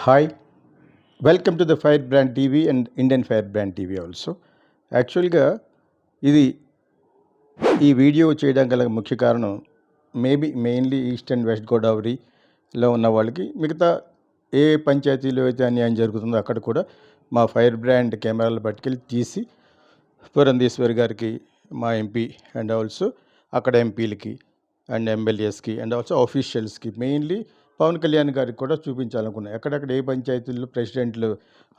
Hi, welcome to the Firebrand TV and Indian Firebrand TV also. యాక్చువల్గా ఇది ఈ video చేయడం గల ముఖ్య కారణం మెయిన్లీ ఈస్ట్ అండ్ వెస్ట్ గోదావరిలో ఉన్న వాళ్ళకి మిగతా ఏ పంచాయతీలో అయితే అన్యాయం జరుగుతుందో అక్కడ కూడా మా ఫైర్ బ్రాండ్ కెమెరాలు పట్టుకెళ్ళి తీసి పురంధేశ్వరి గారికి మా ఎంపీ అండ్ ఆల్సో అక్కడ ఎంపీలకి అండ్ ఎమ్మెల్యేస్కి అండ్ ఆల్సో ఆఫీషియల్స్కి మెయిన్లీ పవన్ కళ్యాణ్ గారికి కూడా చూపించాలనుకున్నాను. ఎక్కడెక్కడ ఏ పంచాయతీల్లో ప్రెసిడెంట్లు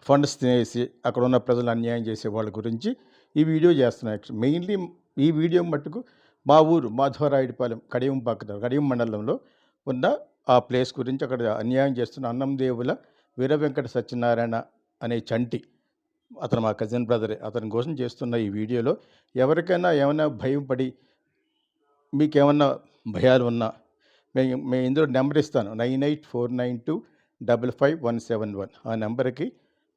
ఫండ్స్ తినేసి అక్కడ ఉన్న ప్రజలు అన్యాయం చేసే వాళ్ళ గురించి ఈ వీడియో చేస్తున్నాను. మెయిన్లీ ఈ వీడియో మట్టుకు మా ఊరు మాధవరాయుడిపాలెం కడియం మండలంలో ఉన్న ఆ ప్లేస్ గురించి అక్కడ అన్యాయం చేస్తున్న అన్నందేవుల వీర వెంకట సత్యనారాయణ అనే చంటి, అతను మా కజిన్ బ్రదరే, అతని కోసం చేస్తున్న ఈ వీడియోలో ఎవరికైనా ఏమైనా భయం పడి మీకేమన్నా భయాలు ఉన్నా మేము ఇందులో నెంబర్ ఇస్తాను 9849255171. ఆ నెంబర్కి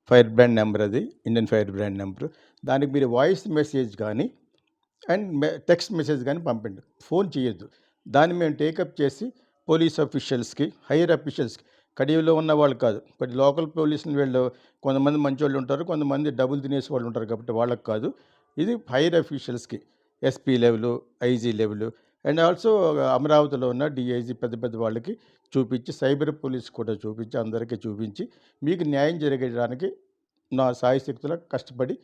ఫైర్ బ్రాండ్ నెంబర్, అది ఇండియన్ ఫైర్ బ్రాండ్ నెంబరు. దానికి మీరు వాయిస్ మెసేజ్ కానీ అండ్ టెక్స్ట్ మెసేజ్ కానీ పంపండి, ఫోన్ చేయొద్దు. దాన్ని మేము టేకప్ చేసి పోలీస్ ఆఫీషియల్స్కి, హైయర్ ఆఫీషియల్స్కి, కడియంలో ఉన్న వాళ్ళు కాదు, కొన్ని లోకల్ పోలీసులు వీళ్ళు కొంతమంది మంచి వాళ్ళు ఉంటారు, కొంతమంది డబ్బులు తినేసి వాళ్ళు ఉంటారు, కాబట్టి వాళ్ళకి కాదు. ఇది హైయర్ ఆఫీషియల్స్కి, SP level, IG level and also అమరావతిలో ఉన్న డిఐజీ పెద్ద పెద్ద వాళ్ళకి చూపించి, సైబర్ పోలీస్ కూడా చూపించి, అందరికీ చూపించి మీకు న్యాయం జరిగేయడానికి నా సాయశక్తులా కష్టపడి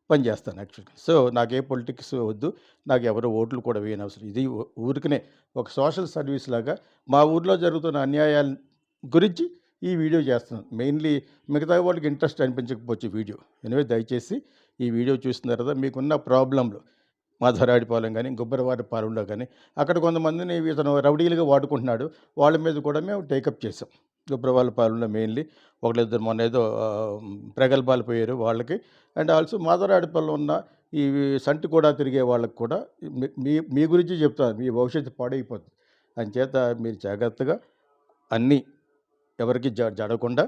పనిచేస్తాను యాక్చువల్గా. సో నాకు ఏ పొలిటిక్స్ వద్దు, నాకు ఎవరు ఓట్లు కూడా వేయనవసరం. ఇది ఊరికనే ఒక సోషల్ సర్వీస్ లాగా మా ఊర్లో జరుగుతున్న అన్యాయాల గురించి ఈ వీడియో చేస్తున్నాను. మెయిన్లీ మిగతా వాళ్ళకి ఇంట్రెస్ట్ అనిపించకపోవచ్చు వీడియో. ఎనివే దయచేసి ఈ వీడియో చూసిన తర్వాత మీకున్న ప్రాబ్లంలు మాధవరాయుడిపాలెం కానీ గుబ్బరవారిపాలెంలో కానీ అక్కడ కొంతమందిని ఇతను రౌడీలుగా వాడుకుంటున్నాడు, వాళ్ళ మీద కూడా మేము టేకప్ చేసాం. గుబ్బరవారిపాలెంలో మెయిన్లీ ఒకళ్ళిద్దరు మొన్న ఏదో ప్రగల్భాలు పోయారు వాళ్ళకి, అండ్ ఆల్సో మాధవరాయుడిపాలెంలో ఉన్న ఈ సంటి కూడా తిరిగే వాళ్ళకి కూడా మీ గురించి చెప్తాను, మీ భవిష్యత్తు పాడైపోతుంది. అంచేత మీరు జాగ్రత్తగా అన్నీ ఎవరికి జడకుండా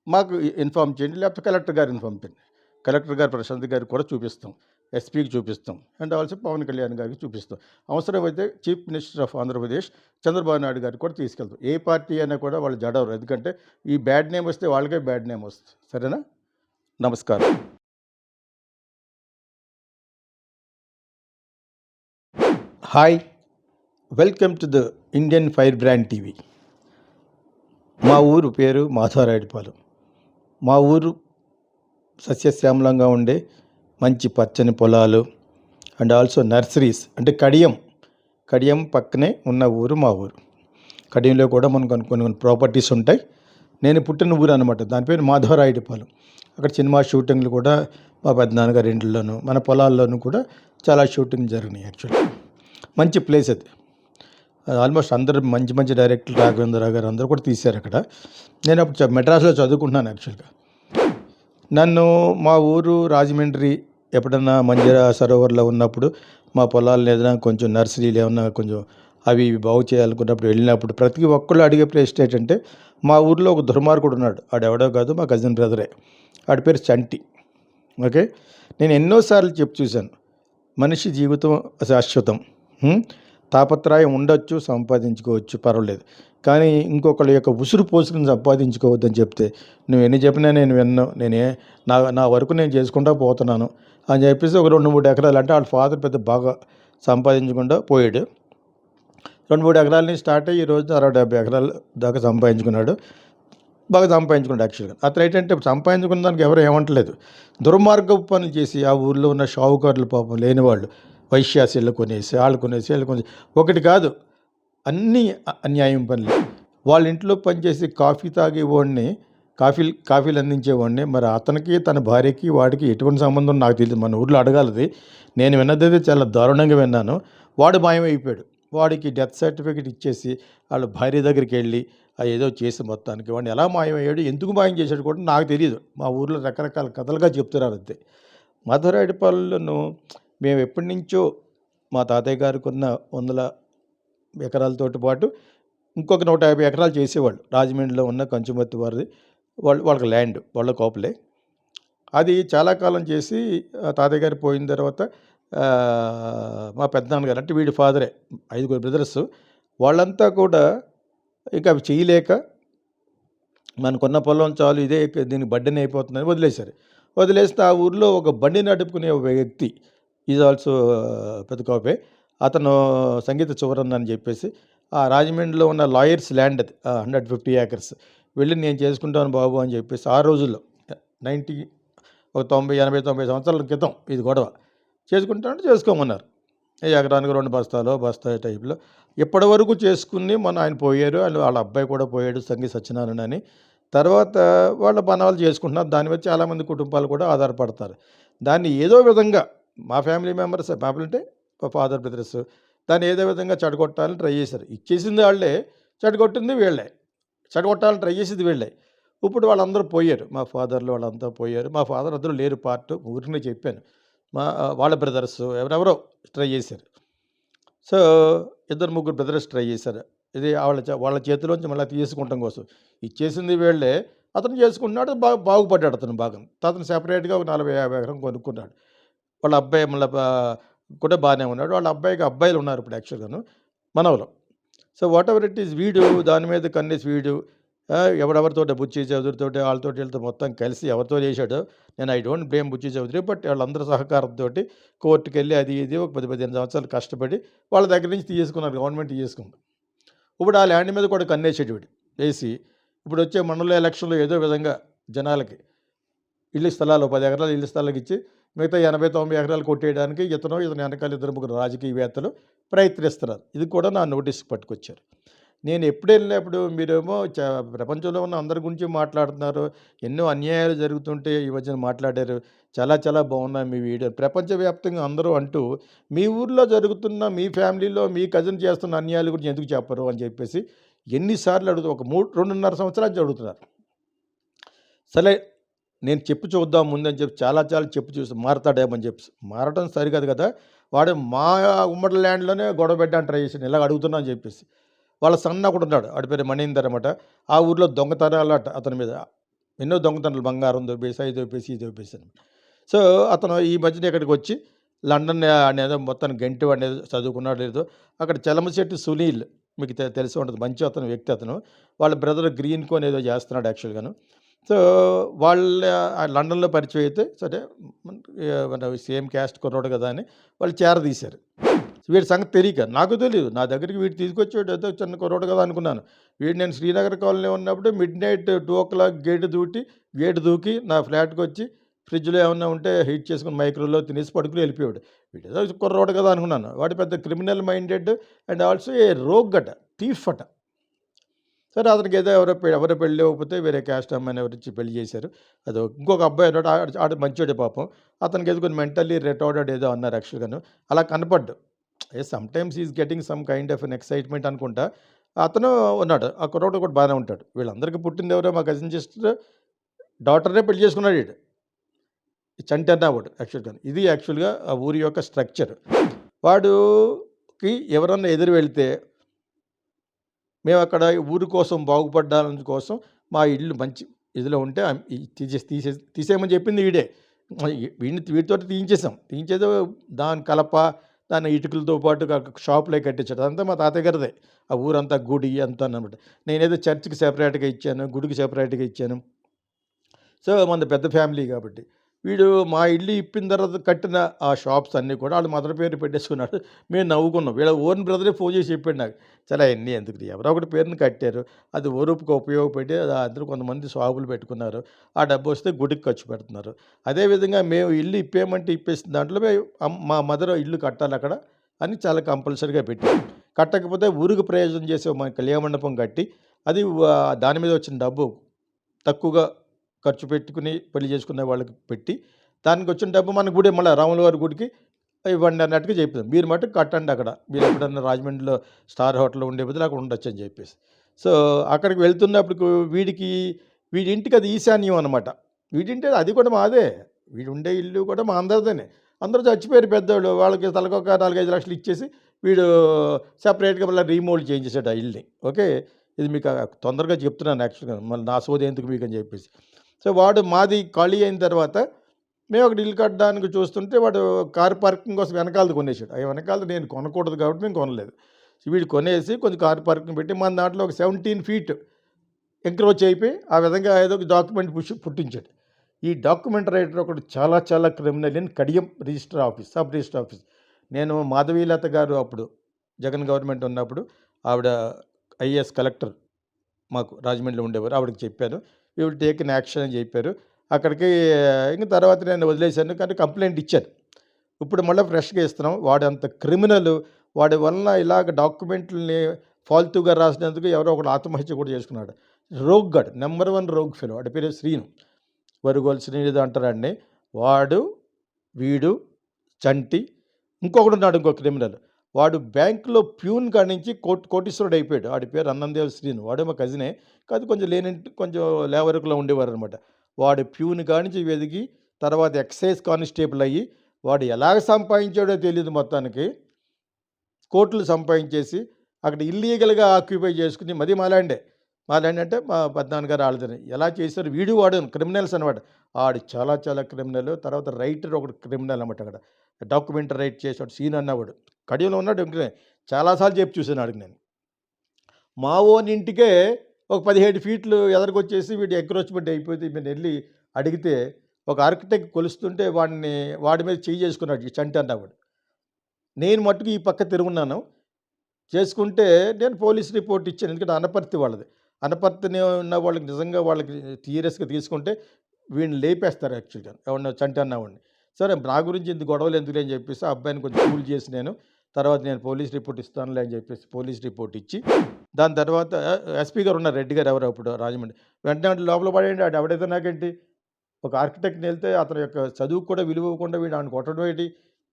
మాకు ఇన్ఫామ్ చేయండి, లేకపోతే కలెక్టర్ గారు ఇన్ఫామ్ చేయండి. కలెక్టర్ గారు ప్రశాంత్ గారికి కూడా చూపిస్తాం, ఎస్పీకి చూపిస్తాం, అండ్ ఆల్సో పవన్ కళ్యాణ్ గారికి చూపిస్తాం. అవసరమైతే chief minister of Andhra Pradesh Chandrababu Naidu గారికి కూడా తీసుకెళ్తాం. ఏ పార్టీ అయినా కూడా వాళ్ళు జడవరు, ఎందుకంటే ఈ బ్యాడ్ నేమ్ వస్తే వాళ్ళకే బ్యాడ్ నేమ్ వస్తుంది. సరేనా? నమస్కారం. Hi, welcome to the Indian fire brand TV. మా ఊరు పేరు మాధవరాయుడిపాలెం. మా ఊరు సస్యశ్యామలంగా ఉండే మంచి పచ్చని పొలాలు అండ్ ఆల్సో నర్సరీస్, అంటే కడియం పక్కనే ఉన్న ఊరు మా ఊరు. కడియంలో కూడా మనకు కొన్ని ప్రాపర్టీస్ ఉంటాయి. నేను పుట్టిన ఊరు అనమాట, దాని పేరు మాధవరాయుడిపాలెం. అక్కడ సినిమా షూటింగ్లు కూడా మా పెద్దనాన్నగారి ఇంట్లోనూ మన పొలాల్లోనూ కూడా చాలా షూటింగ్ జరిగినాయి. యాక్చువల్లీ మంచి ప్లేస్ అది. ఆల్మోస్ట్ అందరూ మంచి మంచి డైరెక్టర్లు, రాఘవేంద్రరావు గారు అందరూ కూడా తీశారు అక్కడ. నేను అప్పుడు మెడ్రాస్లో చదువుకుంటున్నాను యాక్చువల్గా. నన్ను మా ఊరు రాజమండ్రి ఎప్పుడన్నా మంజీరా సరోవర్లో ఉన్నప్పుడు మా పొలాలను ఏదైనా కొంచెం నర్సరీలు ఏమన్నా కొంచెం అవి ఇవి బాగు చేయాలనుకున్నప్పుడు వెళ్ళినప్పుడు ప్రతి ఒక్కళ్ళు అడిగే ప్రశ్న ఏంటంటే, మా ఊర్లో ఒక దుర్మార్గుడు ఉన్నాడు, ఆడెవడో కాదు మా కజిన్ బ్రదరే, ఆడి పేరు చంటి. ఓకే, నేను ఎన్నోసార్లు చూశాను, మనిషి జీవితం శాశ్వతం, తాపత్రయం ఉండొచ్చు, సంపాదించుకోవచ్చు, పర్వాలేదు, కానీ ఇంకొకళ్ళ యొక్క ఉసురు పోసుకుని సంపాదించుకోవద్దని చెప్తే నువ్వు ఎన్ని చెప్పినా నేను విన్నాను, నా వరకు నేను చేసుకుంటా పోతున్నాను అని చెప్పేసి ఒక 2-3 ఎకరాలు, అంటే వాళ్ళ ఫాదర్ పెద్ద బాగా సంపాదించకుండా పోయాడు. 2-3 ఎకరాల నుంచి స్టార్ట్ అయ్యి ఈరోజు 60-70 ఎకరాల దాకా బాగా సంపాదించుకున్నాడు. యాక్చువల్గా అతను ఏంటంటే సంపాదించుకున్న దానికి ఎవరు ఏమంటలేదు, దుర్మార్గపు పనులు చేసి ఆ ఊళ్ళో ఉన్న షావుకారులు పాపం లేనివాళ్ళు వైశ్యాసీళ్ళు కొనేసి వాళ్ళు కొనేసి ఒకటి కాదు అన్నీ అన్యాయం పనులు. వాళ్ళ ఇంట్లో పనిచేసి కాఫీ తాగేవాడిని, కాఫీలు అందించేవాడిని, మరి అతనికి తన భార్యకి వాడికి ఎటువంటి సంబంధం నాకు తెలియదు, మన ఊర్లో అడగాలది. నేను విన్నదైతే చాలా దారుణంగా విన్నాను. వాడు మాయమైపోయాడు. వాడికి డెత్ సర్టిఫికేట్ ఇచ్చేసి వాళ్ళ భార్య దగ్గరికి వెళ్ళి ఏదో చేసి మొత్తానికి వాడిని ఎలా మాయమయ్యాడు, ఎందుకు మాయం చేశాడు కూడా నాకు తెలియదు. మా ఊర్లో రకరకాల కథలుగా చెప్తున్నారు అంతే. మాధవరాయుడిపాలెంలో మేము ఎప్పటి నుంచో మా తాతయ్య గారికి ఉన్న 100 ఎకరాలతో పాటు ఇంకొక 150 ఎకరాలు చేసేవాళ్ళు. రాజమండ్రిలో ఉన్న కంచుమర్తి వారిది, వాళ్ళకి ల్యాండ్, వాళ్ళ కోపలే. అది చాలా కాలం చేసి తాతయ్య గారు పోయిన తర్వాత మా పెద్దనాన్నగారు, అంటే వీడి ఫాదరే, 5 బ్రదర్స్, వాళ్ళంతా కూడా ఇక అవి చేయలేక మనకున్న పొలం చాలు ఇదే దీనికి బడ్డెన అయిపోతుందని వదిలేశారు. వదిలేస్తే ఆ ఊర్లో ఒక బండి నడుపుకునే ఒక వ్యక్తి ఈజ్ ఆల్సో పెద్ద కాపే. అతను సంగీత చివరన్ అని చెప్పేసి ఆ రాజమండ్రిలో ఉన్న లాయర్స్ ల్యాండ్ అది 150 ఏకర్స్. వెళ్ళి నేను చేసుకుంటాను బాబు అని చెప్పేసి ఆ రోజుల్లో 90 ఒక 90, 80, 90 సంవత్సరాల క్రితం ఇది గొడవ. చేసుకుంటానంటే చేసుకోమన్నారు. ఎకరానికి 2 బస్తాలో, బస్తా టైప్‌లో. ఇప్పటివరకు చేసుకుని మొన్న ఆయన పోయారు. వాళ్ళ అబ్బాయి కూడా పోయాడు సంగీ సత్యనారాయణ అని. తర్వాత వాళ్ళ పనాలు చేసుకుంటున్నారు. దాని మీద చాలామంది కుటుంబాలు కూడా ఆధారపడతారు. దాన్ని ఏదో విధంగా మా ఫ్యామిలీ మెంబర్స్ ఫ్యామిలీ అంటే మా ఫాదర్ బ్రదర్స్ దాన్ని ఏదో విధంగా చెడగొట్టాలని ట్రై చేశారు. ఇచ్చేసింది వాళ్ళే, చెడగొట్టింది వీళ్ళే. చెడగొట్టాలని ట్రై చేసేది వీళ్ళే. ఇప్పుడు వాళ్ళందరూ పోయారు. మా ఫాదర్‌లు వాళ్ళంతా పోయారు. మా ఫాదర్ అందరూ లేరు పార్ట్. ఊరికనే చెప్పాను. వాళ్ళ బ్రదర్స్ ఎవరెవరో ట్రై చేశారు. సో, ఇద్దరు ముగ్గురు బ్రదర్స్ ట్రై చేశారు. ఇది వాళ్ళ చేతిలోంచి మళ్ళీ తీసుకుంటం కోసం. ఇచ్చేసింది వీళ్ళే. అతను చేసుకుంటున్నాడు. బాగుపడ్డాడు అతను బాగాను. అతను సెపరేట్‌గా ఒక 40, 50 ఎకరం కొనుక్కున్నాడు. వాళ్ళ అబ్బాయి మళ్ళా కూడా బాగానే ఉన్నాడు. వాళ్ళ అబ్బాయికి అబ్బాయిలు ఉన్నారు ఇప్పుడు యాక్చువల్‌గాను మనవలు. సో, వాటెవర్ ఇట్ ఈస్ వీడు దాని మీద కన్నేసి వీడు ఎవరెవరితోటి బుచ్చి చౌదరితోటి వాళ్ళతోటి వీళ్ళతో మొత్తం కలిసి ఎవరితో చేశాడో నేను I don't blame Butchi Chowdary. But వాళ్ళందరూ సహకారంతోటి కోర్టుకెళ్ళి అది ఇది ఒక 10, 15 సంవత్సరాలు కష్టపడి వాళ్ళ దగ్గర నుంచి తీసుకున్నారు. గవర్నమెంట్ తీసుకుంది. ఇప్పుడు ఆ ల్యాండ్ మీద కూడా కన్నేసాడు వీడు. వేసి ఇప్పుడు వచ్చే మండల ఎలక్షన్‌లో ఏదో విధంగా జనాలకి ఇళ్ల స్థలాలు 10 ఎకరాలు ఇళ్ల స్థలాలకు ఇచ్చి మిగతా 80, 90 ఎకరాలు కొట్టేయడానికి ఇతను వెనకాల ఇద్దరు ముగ్గురు రాజకీయవేత్తలు ప్రయత్నిస్తున్నారు. ఇది కూడా నా నోటీస్‌కి పట్టుకొచ్చారు. నేను ఎప్పుడు వెళ్ళినప్పుడు మీరేమో ప్రపంచంలో ఉన్న అందరి గురించి మాట్లాడుతున్నారు. ఎన్నో అన్యాయాలు జరుగుతుంటే ఈ మధ్యన మాట్లాడారు. చాలా చాలా బాగున్నాయి మీ వీడియో. ప్రపంచవ్యాప్తంగా అందరూ అంటూ మీ ఊర్లో జరుగుతున్న మీ ఫ్యామిలీలో మీ కజిన్ చేస్తున్న అన్యాయాల గురించి ఎందుకు చెప్పరు అని చెప్పేసి ఎన్నిసార్లు అడుగుతూ ఒక 2.5 సంవత్సరాలు అడుగుతున్నారు. సరే నేను చెప్పి చూద్దాం ముందని చెప్పి చాలా చాలా చెప్పి చూసి మారతాడేమని చెప్పి. మారటం సరికాదు కదా! వాడు మా ఉమ్మడి ల్యాండ్‌లోనే గొడవ పెట్టడానికి ట్రై చేసాడు. ఇలాగ అడుగుతున్నా అని చెప్పేసి. వాళ్ళ సన్ ఒకడు ఉన్నాడు. ఆడి పేరు మణీందర్ అనమాట. ఆ ఊర్లో దొంగతనాలట అతని మీద. ఎన్నో దొంగతనాలు బంగారం దొబ్బేసి, అయి దొబ్బేసి, ఇది దొబ్బేసి అనమాట. సో, అతను ఈ మధ్యన ఇక్కడికి వచ్చి లండన్ అనేదో మొత్తానికి గంటి వాడినేదో చదువుకున్నాడో లేదో అక్కడ చలమశెట్టి సునీల్ మీకు తెలిసి ఉంటుంది. మంచి అతను వ్యక్తి అతను. వాళ్ళ బ్రదర్ గ్రీన్ కోన్ ఏదో చేస్తున్నాడు యాక్చువల్‌గాను. సో, వాళ్ళ లండన్‌లో పరిచయం అయితే సరే మన సేమ్ క్యాస్ట్ కుర్రోడు కదా అని వాళ్ళు చేరదీశారు. వీడి సంగతి తెలియక నాకు తెలీదు. నా దగ్గరికి వీడు తీసుకొచ్చాడు ఏదో చిన్న కుర్రోడు కదా అనుకున్నాను. వీడు నేను శ్రీనగర్ కాలనీలో ఉన్నప్పుడు మిడ్‌నైట్ 2:00 గేటు దూకి నా ఫ్లాట్‌కొచ్చి ఫ్రిడ్జ్‌లో ఏమన్నా ఉంటే హీట్ చేసుకొని మైక్రోవేవ్‌లో తినేసి పడుకొని వెళ్ళిపోయాడు. వీడేదో కుర్రోడు కదా అనుకున్నాను. వాడు పెద్ద criminal minded and also a rogue అట, థీఫ్ అట. సరే అతనికి ఏదో ఎవరో పెళ్ళి అవ్వకపోతే వేరే క్యాస్ట్ అమ్మాయిని ఎవరిచ్చి పెళ్లి చేశారు. అది ఇంకొక అబ్బాయి ఉన్నాడు. ఆడు మంచోడే పాపం. అతనికి ఏదో కొన్ని మెంటల్లీ రిటార్డెడ్ ఏదో అన్నారు యాక్చువల్‌గాను. అలా కనపడ్డు. Sometimes is getting some kind of an excitement అనుకుంటా. అతను ఉన్నాడు. ఆ కుర్రోడు కూడా బాగానే ఉంటాడు. వీళ్ళందరికీ పుట్టింది ఎవరో మా కజిన్ సిస్టర్ డాటర్‌నే పెళ్లి చేసుకున్నాడు ఈడు. చంటి అన్నవాడు యాక్చువల్‌గాను. ఇది యాక్చువల్‌గా ఆ ఊరి యొక్క స్ట్రక్చర్. వాడుకి ఎవరన్నా ఎదురు వెళ్తే మేము అక్కడ ఊరి కోసం బాగుపడడానికి కోసం మా ఇల్లు మంచి ఇదిలో ఉంటే తీసేయమని చెప్పింది వీడే. వీటితోటి తీయించేసాం. తీయించేదో దాని కలప, దాని ఇటుకలతో పాటు షాప్‌లో కట్టించాడు. అదంతా మా తాతయ్య గారిదే. ఆ ఊరంతా గుడి అంతా అనమాట. నేనేదో చర్చ్‌కి సెపరేట్‌గా ఇచ్చాను. గుడికి సెపరేట్‌గా ఇచ్చాను. సో, మనది పెద్ద ఫ్యామిలీ కాబట్టి. వీడు మా ఇల్లు ఇప్పిన తర్వాత కట్టిన ఆ షాప్స్ అన్నీ కూడా వాళ్ళ మదర్ పేరు పెట్టేసుకున్నాడు. మేము నవ్వుకున్నాం. వీళ్ళ ఓన్ బ్రదరే ఫోన్ చేసి చెప్పాడు నాకు. సరే అయన్నీ ఎందుకు ఎవరో ఒకటి పేరుని కట్టారు. అది ఓరూపుకి ఉపయోగపెట్టి అందరూ కొంతమంది షాపులు పెట్టుకున్నారు. ఆ డబ్బు వస్తే గుడికి ఖర్చు పెడుతున్నారు. అదేవిధంగా మేము ఇల్లు ఇప్పేయమంటే ఇప్పేసిన దాంట్లో మా మదర్ ఇల్లు కట్టాలి అక్కడ అని చాలా కంపల్సరీగా పెట్టారు. కట్టకపోతే ఊరికి ప్రయోజనం చేసే మన కళ్యాణ మండపం కట్టి అది దాని మీద వచ్చిన డబ్బు తక్కువగా ఖర్చు పెట్టుకుని పెళ్లి చేసుకునే వాళ్ళకి పెట్టి దానికి వచ్చిన డబ్బు మన గుడి మళ్ళీ రాముల వారి గుడికి ఇవ్వండి అన్నట్టుగా చెప్పాం. మీరు మటుకు కట్టండి అక్కడ. మీరు ఎప్పుడన్నా రాజమండ్రిలో స్టార్ హోటల్లో ఉండే బదులు అక్కడ ఉండొచ్చు అని చెప్పేసి. సో, అక్కడికి వెళ్తున్నప్పుడు వీడి ఇంటికి అది ఈశాన్యం అనమాట. వీడింటి అది కూడా మాదే. వీడు ఉండే ఇల్లు కూడా మా అందరిదేనే. అందరూ చచ్చిపోయారు పెద్దోళ్ళు. వాళ్ళకి తలకొక 4, 5 లక్షలు ఇచ్చేసి వీడు సెపరేట్‌గా మళ్ళీ రీమోల్డ్ చేయించేసాడు ఆ ఇల్లుని. ఓకే. ఇది మీకు తొందరగా చెప్తున్నాను యాక్చువల్‌గా. మళ్ళీ నా సోది ఎందుకు మీకు అని చెప్పేసి. సో, వాడు మాది ఖాళీ అయిన తర్వాత మేము ఒకటి ఇల్లు కట్టడానికి చూస్తుంటే వాడు కార్ పార్కింగ్ కోసం వెనకాలది కొనేసాడు. ఆ వెనకాలది నేను కొనకూడదు కాబట్టి మేము కొనలేదు. వీడు కొనేసి కొంచెం కార్ పార్కింగ్ పెట్టి మన దాంట్లో ఒక 17 ఫీట్ ఎంక్రోచ్ అయిపోయి ఆ విధంగా ఏదో ఒక డాక్యుమెంట్ పుట్టించాడు. ఈ డాక్యుమెంట్ రైటర్ ఒకడు చాలా చాలా criminal in Kadiyam register office, sub register office. నేను మాధవీలత గారు అప్పుడు జగన్ గవర్నమెంట్ ఉన్నప్పుడు ఆవిడ ఐఏఎస్ కలెక్టర్ మాకు రాజమండ్రిలో ఉండేవారు. ఆవిడకి చెప్పాను. We will take an action అని చెప్పారు. అక్కడికి ఇంక తర్వాత నేను వదిలేశాను. కానీ కంప్లెయింట్ ఇచ్చాను. ఇప్పుడు మళ్ళీ ఫ్రెష్‌గా ఇస్తున్నాం. వాడంత క్రిమినల్. వాడి వలన ఇలాగ డాక్యుమెంట్లని ఫాల్తూగా రాసినందుకు ఎవరో ఒకడు ఆత్మహత్య కూడా చేసుకున్నాడు. రోగ్ గాడు. Number 1 rogue fellow. వాడి పేరు శ్రీను. వరుగోలు శ్రీను ఏదో అంటారండి. వాడు, వీడు, చంటి, ఇంకొకడున్నాడు ఇంకో క్రిమినల్. వాడు బ్యాంకులో ప్యూన్ కాడి నుంచి కోటీశ్వరుడు అయిపోయాడు. వాడి పేరు అన్నందేవ్ శ్రీను. వాడు మా కజినే. కాదు కొంచెం లేవరుకులో ఉండేవారనమాట. వాడు ప్యూన్ కాడి నుంచి వెదికి తర్వాత ఎక్సైజ్ కానిస్టేబుల్ అయ్యి వాడు ఎలాగ సంపాదించాడో తెలీదు మొత్తానికి. కోట్లు సంపాదించేసి అక్కడ ఇల్లీగల్‌గా ఆక్యుపై చేసుకుని మది మాలాండే. మాలాండ్ అంటే మా పెద్దనాన్నగారు ఆళ్ళదని. ఎలా చేశారు వీడు వాడు క్రిమినల్స్ అనమాట. ఆడు చాలా చాలా క్రిమినల్. తర్వాత రైటర్ ఒకడు క్రిమినల్ అనమాట అక్కడ. డాక్యుమెంటరీ రైట్ చేసాడు సీన్ అన్నవాడు. కడియంలో ఉన్నాడు. ఇంకనే చాలా సార్లు చెప్పి చూసాను ఆడికి నేను. మా వోని ఇంటికే ఒక 17 ఫీట్లు ఎదరకొచ్చేసి వీడు ఎంక్రోచ్‌మెంట్ అయిపోతే నేనెళ్ళి అడిగితే ఒక ఆర్కిటెక్ట్ కొలుస్తుంటే వాడి మీద చెయ్యి చేసుకున్నాడు ఈ చంటి అన్నవాడు. నేను మట్టుకు ఈ పక్క తిరుగున్నాను. చేసుకుంటే నేను పోలీస్ రిపోర్ట్ ఇచ్చాను. ఎందుకంటే అనపర్తి వాళ్ళది. అనపర్తిని ఉన్న వాళ్ళకి నిజంగా వాళ్ళకి సీరియస్‌గా తీసుకుంటే వీడిని లేపేస్తారు యాక్చువల్‌గా. ఎవడినో చంటి అన్నవాడిని. సరే నా గురించి ఇంత గొడవలు ఎందుకులే అని చెప్పేసి ఆ అబ్బాయిని కొంచెం కూల్ చేసి తర్వాత నేను పోలీస్ రిపోర్ట్ ఇస్తానులే అని చెప్పేసి పోలీస్ రిపోర్ట్ ఇచ్చి దాని తర్వాత ఎస్పీ గారు ఉన్నారు రెడ్డి గారు ఎవరో అప్పుడు రాజమండ్రి. వెంటనే అంటే లోపల పడేయండి. ఆడు ఎవడైతే నాకేంటి? ఒక ఆర్కిటెక్ట్‌ని వెళ్తే అతని యొక్క చదువుకు కూడా విలువ ఇవ్వకుండా వీడు ఆడిని కొట్టడం ఏంటి?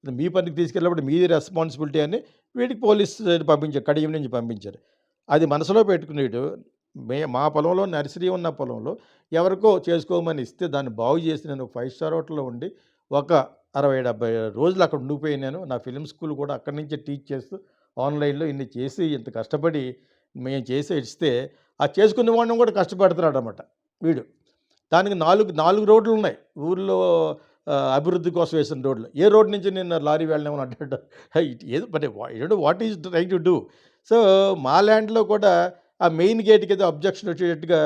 మీ పనికి తీసుకెళ్ళినప్పుడు మీది రెస్పాన్సిబిలిటీ అని వీడికి పోలీస్ పంపించారు. కడియం నుంచి పంపించారు. అది మనసులో పెట్టుకునేడు మా పొలంలో నర్సరీ ఉన్న పొలంలో ఎవరికో చేసుకోమని ఇస్తే దాన్ని బాగు చేసి నేను 5 స్టార్ హోటల్‌లో ఉండి ఒక 60, 70 రోజులు అక్కడ ఉండిపోయాను నేను. నా ఫిల్మ్ స్కూల్ కూడా అక్కడి నుంచే టీచ్ చేస్తూ ఆన్‌లైన్‌లో ఇన్ని చేసి ఇంత కష్టపడి మేము చేసి ఇస్తే ఆ చేసుకునే వాడిని కూడా కష్టపెడుతున్నాడనమాట వీడు. దానికి 4 రోడ్లున్నాయి. ఊర్లో అభివృద్ధి కోసం వేసిన రోడ్లు. ఏ రోడ్ నుంచి నేను లారీ వెళ్ళనివ్వను అంటాడు. ఏదో but what is right to do. So మా ల్యాండ్‌లో కూడా ఆ మెయిన్ గేట్‌కి ఏదో అబ్జెక్షన్ వచ్చేటట్టుగా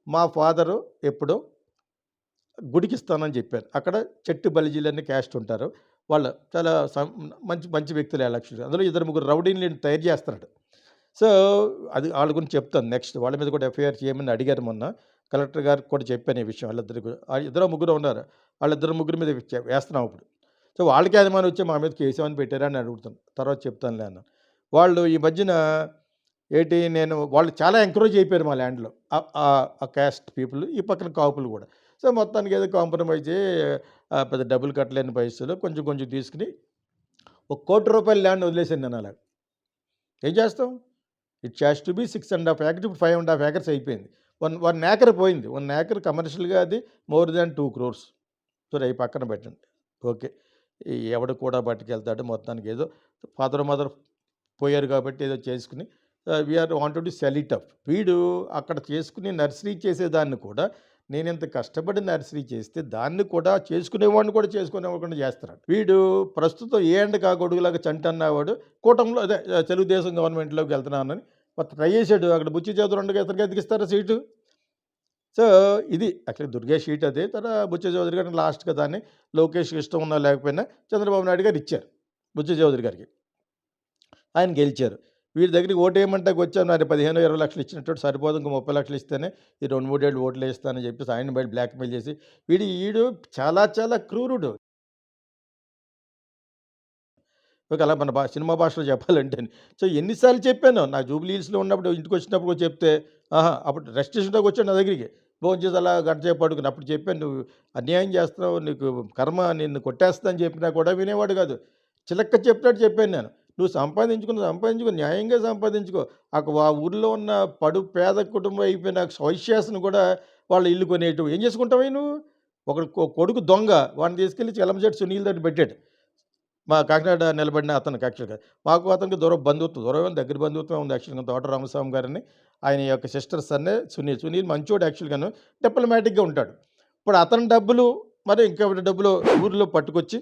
మా ఫాదరు ఎప్పుడో గుడికి ఇస్తానని చెప్పారు. అక్కడ చెట్టు బలిజీలన్నీ క్యాస్ట్ ఉంటారు. వాళ్ళు చాలా మంచి మంచి వ్యక్తులే యాక్చువల్‌గా. అందులో 2, 3 రౌడీలని తయారు చేస్తున్నాడు. సో అది వాళ్ళ గురించి చెప్తాను నెక్స్ట్. వాళ్ళ మీద కూడా ఎఫ్ఐఆర్ చేయమని అడిగారు మొన్న. కలెక్టర్ గారికి కూడా చెప్పాను ఈ విషయం. వాళ్ళిద్దరికి ఇద్దరో ముగ్గురో ఉన్నారు. వాళ్ళిద్దరు ముగ్గురు మీద వేస్తున్నాం ఇప్పుడు. సో వాళ్ళకి అనుమానం వచ్చి మా మీద కేసు ఏమని పెట్టారా అని అడుగుతాను. తర్వాత చెప్తానులే అన్నాను. వాళ్ళు ఈ మధ్యన వాళ్ళు చాలా ఎంకరేజ్ అయిపోయారు మా ల్యాండ్‌లో. ఆ క్యాస్ట్ పీపుల్, ఈ పక్కన కాపులు కూడా. సో మొత్తానికి ఏదో కాంప్రమైజ్ అయ్యి పెద్ద డబ్బులు కట్టలేని పరిస్థితుల్లో కొంచెం కొంచెం తీసుకుని ₹1,00,00,000 ల్యాండ్ వదిలేసాను నేను అలాగా. ఏం చేస్తాం? It has to be 6.5 acres. ఇప్పుడు 5.5 ఏకర్స్ అయిపోయింది. 1 ఏకర్ పోయింది. 1 ఏకర్ కమర్షియల్‌గా అది మోర్ దాన్ 2 crores. సరే అవి పక్కన పెట్టండి. ఓకే. ఎవడు కూడా పట్టుకెళ్తాడు మొత్తానికి ఏదో ఫాదర్ మదర్ పోయారు కాబట్టి ఏదో చేసుకుని we are wanted to sell it up. వీడు అక్కడ చేసుకుని నర్సరీ చేసేదాన్ని కూడా నేనింత కష్టపడి నర్సరీ చేస్తే దాన్ని కూడా చేసుకునేవాడిని కూడా చేసుకునేవ్వకుండా చేస్తున్నాడు. వీడు ప్రస్తుతం ఏ ఎండ కా గొడుగులాగా చంటి అన్నవాడు కూటమిలో అదే తెలుగుదేశం గవర్నమెంట్లోకి వెళ్తున్నానని ట్రై చేశాడు. అక్కడ బుచ్చి చౌదరి ఇతనికి ఎదిగిస్తారా సీటు. సో ఇది యాక్చువల్లీ దుర్గేష్ సీట్ అదే. తర్వాత బుచ్చ చౌదరి గారిని లాస్ట్‌గా దాన్ని లోకేష్‌కి ఇష్టం ఉన్నా లేకపోయినా చంద్రబాబు నాయుడు గారు ఇచ్చారు బుచ్చ చౌదరి గారికి. ఆయన గెలిచారు. వీడి దగ్గరికి ఓటేయమంటాకి వచ్చాను. మరి 15, 20 లక్షలు ఇచ్చినట్టు సరిపోదు. ఇంకో 30 లక్షలు ఇస్తేనే ఈ 2, 3 ఏళ్ళు ఓట్లు వేస్తానని చెప్పేసి ఆయన బయట బ్లాక్‌మెయిల్ చేసి ఈడు చాలా చాలా క్రూరుడు. అలా మన సినిమా భాషలో చెప్పాలంటే. సో ఎన్నిసార్లు చెప్పాను. నా జూబ్లీ హిల్స్‌లో ఉన్నప్పుడు ఇంటికి వచ్చినప్పుడు కూడా చెప్తే అప్పుడు రెస్ట్రిక్షన్‌లోకి వచ్చాడు నా దగ్గరికి. భోంచేసి అలా గంటసేపు పడుకుని. అప్పుడు చెప్పాను, "నువ్వు అన్యాయం చేస్తున్నావు. నీకు కర్మ నిన్ను కొట్టేస్తా" అని చెప్పినా కూడా వినేవాడు కాదు. చిలక్క చెప్పినట్టు చెప్పాను నేను. "నువ్వు సంపాదించుకో, న్యాయంగా సంపాదించుకో. ఆ ఊర్లో ఉన్న పేద కుటుంబం అయిపోయిన వైశ్యాస్‌ని కూడా వాళ్ళ ఇల్లు కొనేయటం. ఏం చేసుకుంటావే నువ్వు? ఒకడు కొడుకు దొంగ. వాడిని తీసుకెళ్ళి చెలమచెట్టు సునీల్ దగ్గర పెట్టాడు. మా కాకినాడ నిలబడిన అతనికి యాక్చువల్‌గా. మాకు అతనికి దూరం దగ్గర బంధుత్వం ఉంది యాక్చువల్‌గా. తోట రామస్వామి గారని ఆయన యొక్క సిస్టర్స్ అన్నే సునీల్ మంచోడు యాక్చువల్‌గాను. డిప్లొమాటిక్‌గా ఉంటాడు. ఇప్పుడు అతని డబ్బులు మరి ఇంకెవరి డబ్బులు ఊరిలో పట్టుకొచ్చి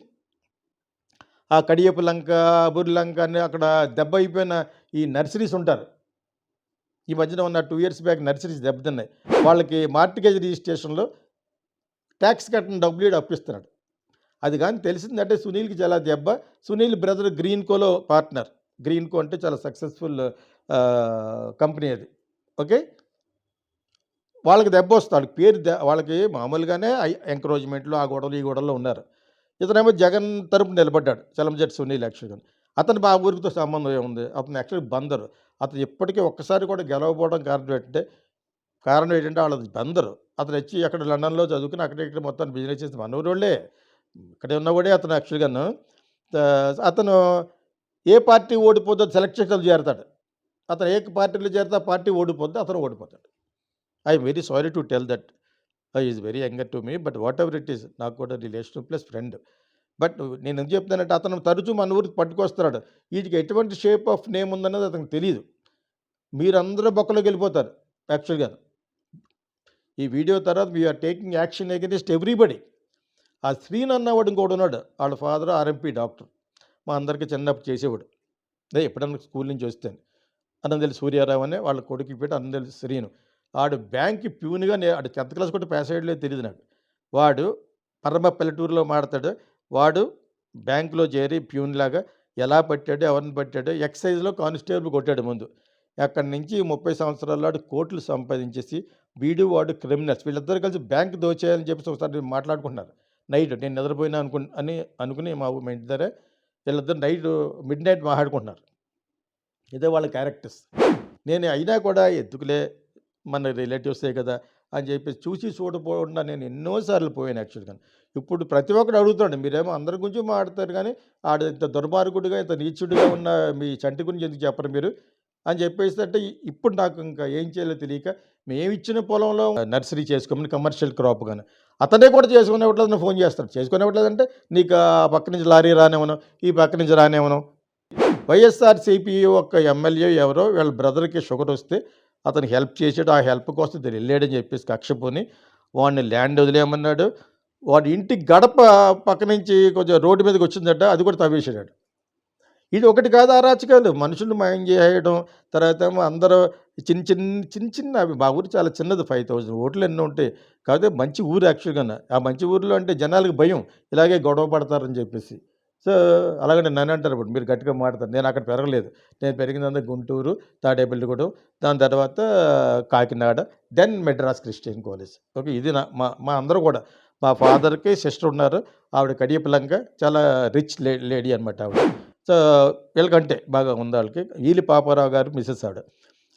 ఆ కడియపు లంక, బుర్లంక అని అక్కడ దెబ్బ అయిపోయిన ఈ నర్సరీస్ ఉంటారు. ఈ మధ్యన ఉన్న 2 ఇయర్స్ బ్యాక్ నర్సరీస్ దెబ్బతిన్నాయి. వాళ్ళకి మార్టిగేజ్ రిజిస్ట్రేషన్‌లో ట్యాక్స్ కట్టని డబ్బులు ఈడు అప్పిస్తున్నాడు. అది గాని తెలిసిందంటే సునీల్‌కి చాలా దెబ్బ. సునీల్ బ్రదర్ గ్రీన్‌కోలో పార్ట్నర్. గ్రీన్‌కో అంటే చాలా సక్సెస్‌ఫుల్ కంపెనీ అది. ఓకే. వాళ్ళకి దెబ్బొస్తుంది. ఆళ్ళకి పేరు వాళ్ళకి మామూలుగానే ఎంకరేజ్‌మెంట్‌లు ఆ గొడవలు, ఈ గొడవల్లో ఉన్నారు. ఇతనేమో జగన్ తరపున నిలబడ్డాడు. చలమజెట్టి సునీల్ యాక్చువల్‌గా. అతను మా ఊరితో సంబంధం ఏముంది? అతను యాక్చువల్‌గా బందరు. అతను ఇప్పటికీ ఒక్కసారి కూడా గెలవకపోవడం కారణం ఏంటంటే ఆళ్ళది బందరు. అతనొచ్చి అక్కడ లండన్‌లో చదువుకొని అక్కడ ఇక్కడ మొత్తం బిజినెస్ చేసి మన ఊరోళ్ళే. ఇక్కడే ఉన్నవాడే అతను యాక్చువల్‌గాను. అతను ఏ పార్టీ ఓడిపోద్దో సెలెక్ట్ చేసి చేరతాడు. అతను ఏ పార్టీలో చేరితే ఆ పార్టీ ఓడిపోద్ది. అతను ఓడిపోతాడు. I am very sorry to tell that. He is very younger to me. But whatever it is నాకు కూడా రిలేషన్ ప్లస్ ఫ్రెండ్. బట్ నేను ఎందుకు చెప్తున్నానంటే అతను తరచూ మన ఊరికి పట్టుకొస్తున్నాడు. వీటికి ఎటువంటి షేప్ ఆఫ్ నేమ్ ఉందన్నది అతనికి తెలీదు. మీరందరూ బొక్కలోకి వెళ్ళిపోతారు యాక్చువల్‌గా. ఈ వీడియో తర్వాత we are taking action against everybody. ఆ శ్రీను అన్నవాడు ఇంకోడున్నాడు. వాళ్ళ ఫాదర్ ఆర్ఎంపీ డాక్టర్. మా అందరికీ చిన్నప్పుడు చేసేవాడు. ఎప్పుడన్నా స్కూల్ నుంచి వస్తేను. అన్నందెల్లి సూర్యారావు అని వాళ్ళ కొడుకుకి పెట్టి అన్నందెల్లి శ్రీను. ఆడు బ్యాంక్‌కి ప్యూన్‌గా ఆడు 10థ్ క్లాస్ కూడా పాస్ అయ్యాడో లేదో తెలీదు నాకు. వాడు పరమ పల్లెటూరులో మాడతాడు. వాడు బ్యాంక్‌లో చేరి ప్యూన్‌లాగా ఎలా పట్టాడో, ఎవరిని పట్టాడో ఎక్సైజ్‌లో కానిస్టేబుల్ కొట్టాడు ముందు. అక్కడి నుంచి 30 సంవత్సరాల్లో ఆడు కోట్లు సంపాదించేసి వాడు క్రిమినల్స్ వీళ్ళిద్దరూ కలిసి బ్యాంక్ దోచేయాలని చెప్పేసి ఒకసారి మాట్లాడుకుంటున్నారు. నైట్ నేను నిద్రపోయినా అనుకుని మా ఇంటి దగ్గర వీళ్ళిద్దరు మిడ్‌నైట్ మాట్లాడుకుంటున్నారు. ఇదే వాళ్ళ క్యారెక్టర్స్. నేను అయినా కూడా ఎందుకులే మన రిలేటివ్సే కదా అని చెప్పేసి చూసి చూడకుండా నేను ఎన్నో సార్లు పోయాను యాక్చువల్‌గా. ఇప్పుడు ప్రతి ఒక్కడు అడుగుతాడు. మీరేమో అందరి గురించి మాట్లాడతారు కానీ ఆడు ఇంత దుర్మార్గుడిగా, ఇంత నీచుడిగా ఉన్న మీ చంటి గురించి ఎందుకు చెప్పరు మీరు అని చెప్పేసి అంటే ఇప్పుడు నాకు ఇంకా ఏం చేయాలో తెలియక మేమిచ్చిన పొలంలో నర్సరీ చేసుకోమని కమర్షియల్ క్రాప్ గాని అతనే కూడా చేసుకునేవట్లేదని ఫోన్ చేస్తాడు. చేసుకునేవట్లేదంటే నీకు ఆ పక్క నుంచి లారీ రానివ్వను, ఈ పక్క నుంచి రానివ్వను. వైఎస్ఆర్‌సీపీ ఒక ఎమ్మెల్యే ఎవరో వీళ్ళ బ్రదర్‌కి షుగర్ వస్తే అతనికి హెల్ప్ చేసాడు. ఆ హెల్ప్ కోసం ఇతను వెళ్ళాడని చెప్పేసి కక్ష పూని వాడిని ల్యాండ్ వదిలేయమన్నాడు. వాడి ఇంటి గడప పక్క నుంచి కొంచెం రోడ్డు మీదకి వచ్చిందట. అది కూడా తవ్వేసాడు. ఇది ఒకటి కాదు అరాచకాలు. మనుషులు మాయం చేయడం, తర్వాత ఏమో అందరూ చిన్న అవి మా ఊరు చాలా చిన్నది 5000 ఓట్లు ఎన్నో ఉంటాయి. కాకపోతే మంచి ఊరు యాక్చువల్‌గాను. ఆ మంచి ఊరిలో అంటే జనాలకు భయం. ఇలాగే గొడవ పడతారని చెప్పేసి. సో, అలాగని నన్ను అంటారు ఇప్పుడు మీరు గట్టిగా మాట్లాడతారు. నేను అక్కడ పెరగలేదు. నేను పెరిగిందంతా గుంటూరు, తాడేపల్లిగూడెం, దాని తర్వాత Kakinada, then Madras Christian College. Okay. ఇది మా మా అందరూ కూడా. మా ఫాదర్‌కి సిస్టర్ ఉన్నారు. ఆవిడ కడియపులంక చాలా రిచ్ లేడీ అనమాట ఆవిడ. సో, వీళ్ళకంటే బాగా ఉంది ఆళ్ళకి. ఈలి పాపారావు గారు మిసెస్ ఆవిడ.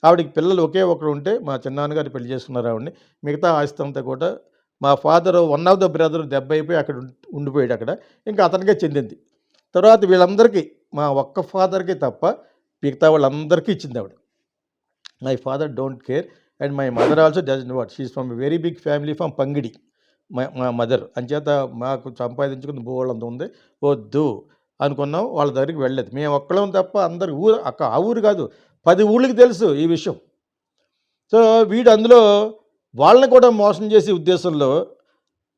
ఆవిడకి పిల్లలు ఒకే ఒకడు ఉంటే మా చిన్నాన్నగారు పెళ్లి చేసుకున్నారు ఆవిడని. మిగతా ఆస్తి అంతా కూడా మా father one of the brother దెబ్బ అయిపోయి అక్కడ ఉండిపోయాడు అక్కడ. ఇంకా అతనికే చెందింది. తర్వాత వీళ్ళందరికీ మా ఒక్క ఫాదర్‌కి తప్ప మిగతా వాళ్ళందరికీ ఇచ్చింది ఆవిడ. My father don't care and my mother also doesn't want. She is from a very big family from Pangidi. మా మదర్. అంచేత మాకు సంపాదించుకుని బోలెడంత ఉంది. వద్దు అనుకున్నాం. వాళ్ళ దగ్గరికి వెళ్ళలేదు. మేము ఒక్కళ్ళం తప్ప అందరు ఆ ఊరు కాదు 10 ఊళ్ళకి తెలుసు ఈ విషయం. సో, వీడు అందులో వాళ్ళని కూడా మోసం చేసే ఉద్దేశంలో